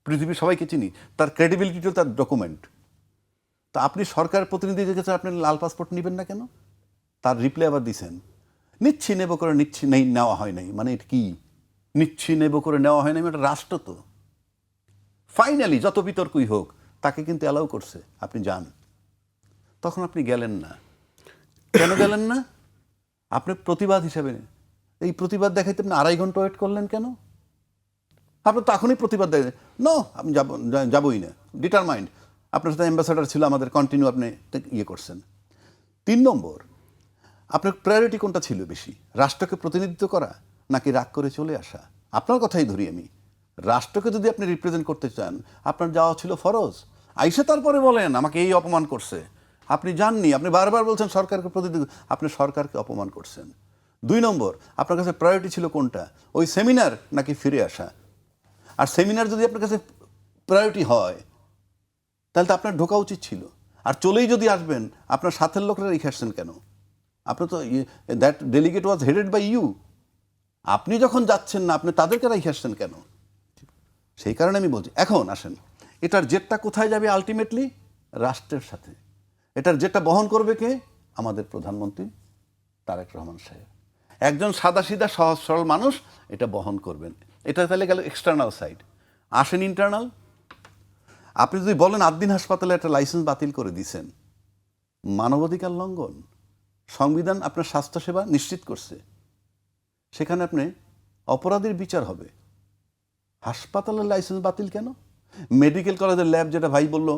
পৃথিবীর সবাইকে চিনি। তার ক্রেডিবিলিটিও তার ডকুমেন্ট। তা আপনি সরকারের প্রতিনিধি কাছে আপনি লাল পাসপোর্ট নেবেন না কেন? তার রিপ্লাই আবার দিছেন, নিচ্ছি নেব করে নিচ্ছি নেই, নেওয়া হয় নাই। মানে এটা কি? নিচ্ছি নেব করে নেওয়া হয় নাই, এটা রাষ্ট্র তো। ফাইনালি যত বিতর্কই হোক, তাকে কিন্তু অ্যালাউ করছে, আপনি যান। তখন আপনি গেলেন না। কেন গেলেন না? আপনি প্রতিবাদ হিসেবে, এই প্রতিবাদ দেখাইতে আপনি 2.5 ঘন্টা ওয়েট করলেন কেন? আপনি তখনই প্রতিবাদ দেখেন, নো আমি যাবই না, ডিটারমাইন্ড। আপনার সাথে অ্যাম্বাসাডার ছিল আমাদের, কন্টিনিউ আপনি ইয়ে করছেন। 3 নম্বর, আপনার প্রায়োরিটি কোনটা ছিল বেশি? রাষ্ট্রকে প্রতিনিধিত্ব করা নাকি রাগ করে চলে আসা? আপনার কথাই ধরি আমি। রাষ্ট্রকে যদি আপনি রিপ্রেজেন্ট করতে চান, আপনার যাওয়া ছিল ফরজ। আইসে তারপরে বলেন আমাকে এই অপমান করছে। আপনি যাননি, আপনি বারবার বলছেন সরকারকে প্রতিনিধি, আপনি সরকারকে অপমান করছেন। 2 নম্বর, আপনার কাছে প্রায়োরিটি ছিল কোনটা? ওই সেমিনার নাকি ফিরে আসা? আর সেমিনার যদি আপনার কাছে প্রায়োরিটি হয়, তাহলে তো আপনার ঢোকা উচিত ছিল। আর চলেই যদি আসবেন, আপনার সাথের লোকরা রেখে আসছেন কেন? আপনি তো, that delegate was headed by you. আপনি যখন যাচ্ছেন না, আপনি তাদেরকে রেখে আসছেন কেন? সেই কারণে আমি বলছি, এখন আসেন, এটার জেটটা কোথায় যাবে? আলটিমেটলি রাষ্ট্রের সাথে। এটার জেটটা বহন করবে কে? আমাদের প্রধানমন্ত্রী তারেক রহমান সাহেব। একজন সাদাসিধা সহজ সরল মানুষ এটা বহন করবেন। এটা তাহলে গেল এক্সটার্নাল সাইড। আসেন ইন্টারনাল। আপনি যদি বলেন আদ্দিন হাসপাতালে একটা লাইসেন্স বাতিল করে দিয়েছেন, মানবাধিকার লঙ্ঘন। সংবিধান আপনার স্বাস্থ্যসেবা নিশ্চিত করছে, সেখানে আপনি অপরাধীর বিচার হবে। হাসপাতালের লাইসেন্স বাতিল কেন? মেডিকেল কলেজের ল্যাব, যেটা ভাই বলল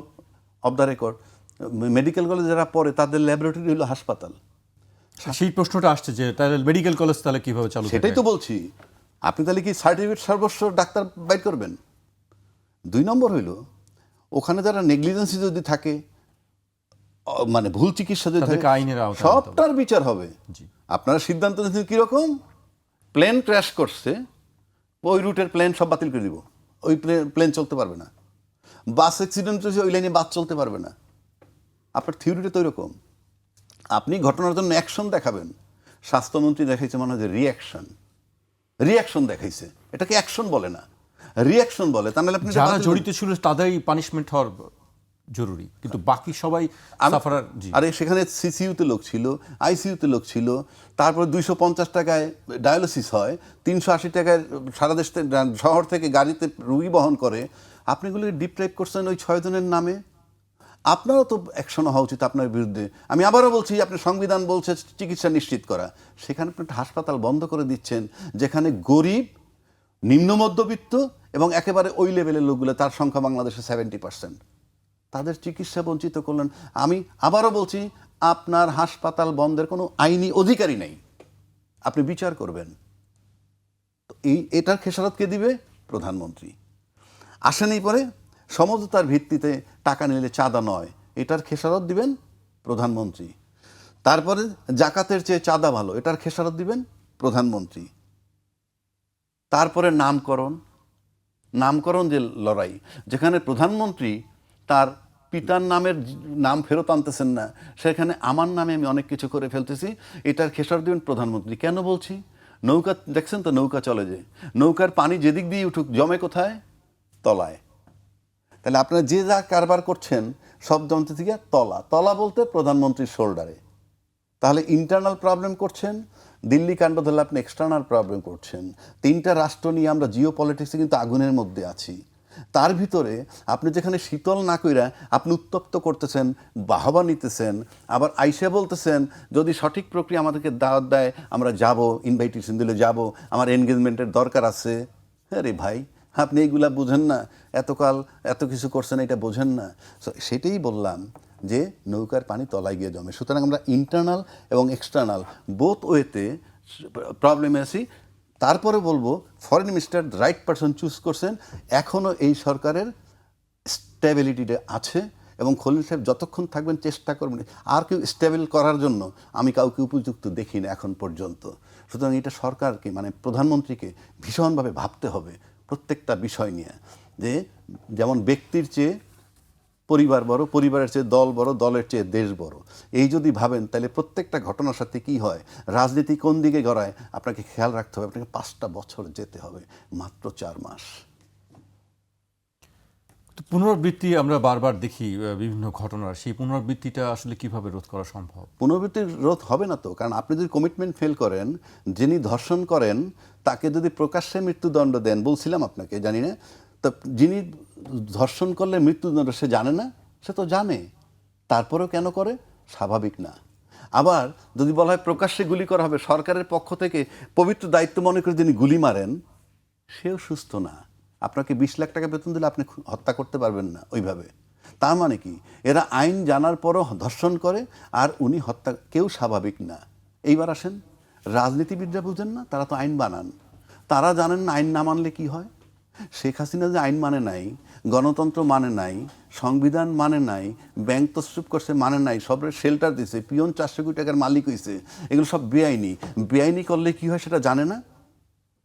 of the record, medical college যারা পড়ে তাদের ল্যাবরেটরি হলো হাসপাতাল। সেই প্রশ্নটা আসছে যে তাহলে মেডিকেল কলেজ তাহলে কিভাবে চালু সেটাই থাকবে? তো বলছি। আপনি তাহলে কি সার্টিফিকেট সর্বস্ব ডাক্তার বাইর করবেন? 2 নম্বর হইল, ওখানে যারা নেগলিজেন্সি যদি থাকে, মানে ভুল চিকিৎসা যদি তাদেরকে থাকে, আইনের আওতায় আনতে হবে। সবটার বিচার হবে। জি। আপনারা সিদ্ধান্ত নিচ্ছেন কীরকম? প্লেন ক্র্যাশ করছে, ওই রুটের প্লেন সব বাতিল করে দিব, ওই প্লেন চলতে পারবে না। বাস অ্যাক্সিডেন্ট হয়েছে, ওই লাইনে বাস চলতে পারবে না। আপনার থিওরিটা তো এরকম। আপনি ঘটনার জন্য অ্যাকশন দেখাবেন। স্বাস্থ্যমন্ত্রী দেখাইছে মনে হয় যে রিয়াকশন দেখাইছে। এটাকে অ্যাকশন বলে না, রিয়াকশন বলে। তাহলে আপনি যারা জড়িত ছিল তাদেরই পানিশমেন্ট হওয়ার জরুরি, কিন্তু বাকি সবাই সাফারার। জি। আরে সেখানে সিসিইউতে লোক ছিল, আইসিইউতে লোক ছিল, তারপরে 250 টাকায় ডায়ালিসিস হয়, 380 টাকায় সারা দেশ শহর থেকে গাড়িতে রুগী বহন করে। আপনি এগুলো ডিপ্রাইভ করছেন ওই 6 জনের নামে। আপনারও তো অ্যাকশন হওয়া উচিত আপনার বিরুদ্ধে। আমি আবারও বলছি, আপনি সংবিধান বলছে চিকিৎসা নিশ্চিত করা, সেখানে আপনি একটা হাসপাতাল বন্ধ করে দিচ্ছেন যেখানে গরিব, নিম্ন মধ্যবিত্ত এবং একেবারে ওই লেভেলের লোকগুলো, তার সংখ্যা বাংলাদেশে 70%, তাদের চিকিৎসা বঞ্চিত করলেন। আমি আবারও বলছি, আপনার হাসপাতাল বন্ধের কোনো আইনি অধিকারই নেই, আপনি বিচার করবেন। তো এটার খেসারত কে দিবে? প্রধানমন্ত্রী। আসেনি পরে সমঝোতার ভিত্তিতে টাকা নিলে চাঁদা নয়, এটার খেসারত দিবেন প্রধানমন্ত্রী। তারপরে জাকাতের চেয়ে চাঁদা ভালো, এটার খেসারত দিবেন প্রধানমন্ত্রী। তারপরে নামকরণ যে লড়াই, যেখানে প্রধানমন্ত্রী তার পিতার নাম ফেরত আনতেছেন না, সেখানে আমার নামে আমি অনেক কিছু করে ফেলতেছি, এটার খেসারত দিবেন প্রধানমন্ত্রী। কেন বলছি? নৌকা দেখছেন তো, নৌকা চলে যে, নৌকার পানি যেদিক দিয়ে উঠুক জমে কোথায়? তলায়। তাহলে আপনারা যে যা কারবার করছেন সব জমতে থেকে তলা বলতে প্রধানমন্ত্রীর শোল্ডারে। তাহলে ইন্টারনাল প্রবলেম করছেন, দিল্লি কাণ্ড ধরলে আপনি এক্সটার্নাল প্রবলেম করছেন। 3টা রাষ্ট্র নিয়ে আমরা জিও পলিটিক্সে কিন্তু আগুনের মধ্যে আছি। তার ভিতরে আপনি যেখানে শীতল না কইরা আপনি উত্তপ্ত করতেছেন, বাহবা নিতেছেন, আবার আইসা বলতেছেন যদি সঠিক প্রক্রিয়া আমাদেরকে দাওয়াত দেয় আমরা যাব, ইনভাইটেশন দিলে যাব, আমার এনগেজমেন্টের দরকার আছে। আরে ভাই, আপনি এইগুলা বুঝেন না, এতকাল এত কিছু করছেন, এটা বোঝেন না। সেটাই বললাম যে নৌকার পানি তলায় গিয়ে জমে। সুতরাং আমরা ইন্টারনাল এবং এক্সটার্নাল বোথ ওয়েতে প্রবলেমে আছি। তারপরে বলবো, foreign minister right person choose করছেন, এখনও এই সরকারের স্টেবিলিটিটা আছে এবং খলিল সাহেব যতক্ষণ থাকবেন চেষ্টা করবেন। আর কেউ স্টেবল করার জন্য আমি কাউকে উপযুক্ত দেখি না এখন পর্যন্ত। সুতরাং এটা সরকারকে, মানে প্রধানমন্ত্রীকে ভীষণভাবে ভাবতে হবে প্রত্যেকটা বিষয় নিয়ে, যে যেমন ব্যক্তির চেয়ে পরিবার বড়, পরিবারের চেয়ে দল বড়, দলের চেয়ে দেশ বড়। এই যদি ভাবেন তাহলে প্রত্যেকটা ঘটনার সাথে কি হয়, রাজনীতি কোন দিকে গড়ায় আপনাকে খেয়াল রাখতে হবে। আপনাকে 5টা বছর যেতে হবে, মাত্র 4 মাস। তো পুনরাবৃত্তি আমরা বারবার দেখি বিভিন্ন ঘটনার, সেই পুনরাবৃত্তিটা আসলে কিভাবে রোধ করা সম্ভব? পুনরাবৃত্তির রোধ হবে না তো, কারণ আপনি যদি কমিটমেন্ট ফেল করেন, যিনি ধর্ষণ করেন তাকে যদি প্রকাশ্যে মৃত্যুদণ্ড দেন, বলছিলাম আপনাকে, জানি না তো, যিনি ধর্ষণ করলে মৃত্যুদণ্ড সে জানে না? সে তো জানে, তারপরেও কেন করে? স্বাভাবিক না। আবার যদি বলা হয় প্রকাশ্যে গুলি করা হবে, সরকারের পক্ষ থেকে পবিত্র দায়িত্ব মনে করে যিনি গুলি মারেন সেও সুস্থ না। আপনাকে 20 লাখ টাকা বেতন দিলে আপনি হত্যা করতে পারবেন না ওইভাবে। তার মানে কি, এরা আইন জানার পরও ধর্ষণ করে আর উনি হত্যা, কেউ স্বাভাবিক না। এইবার আসেন, রাজনীতিবিদরা বুঝেন না, তারা তো আইন বানান, তারা জানেন না আইন না মানলে কি হয়। শেখ হাসিনা যে আইন মানে নাই, গণতন্ত্র মানে নাই, সংবিধান মানে নাই, ব্যাংক তসরুপ করছে মানে নাই, সব শেল্টার দিছে, পিয়ন 400 কোটি টাকার মালিক হয়েছে, এগুলো সব বেআইনি করলে কি হয় সেটা জানে না,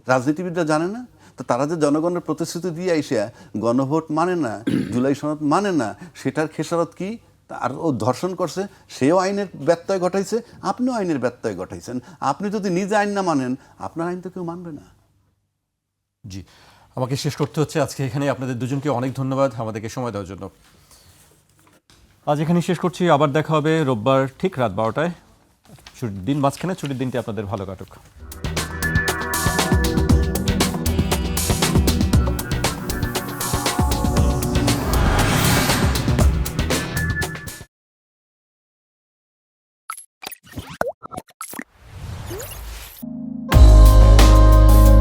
রাজনীতিবিদরা জানে না। তো তারা যে জনগণের প্রতিশ্রুতি দিয়ে আইসা গণভোট মানে না, জুলাই সনদ মানে না, সেটার খেসারত কি? আর ও ধর্ষণ করছে, সেও আইনের ব্যত্যয় ঘটাইছে, আপনিও আইনের ব্যত্যয় ঘটাইছেন। আপনি যদি নিজে আইন না মানেন, আপনার আইন তো কেউ মানবে না। জি, আমাকে শেষ করতে হচ্ছে আজকে এখানে। আপনাদের দুজনকে অনেক ধন্যবাদ আমাদেরকে সময় দেওয়ার জন্য। আজ এখানেই শেষ করছি, আবার দেখা হবে রোববার ঠিক রাত 12টায়। ছুটির দিন, মাঝখানে ছুটির দিনটি আপনাদের ভালো কাটুক।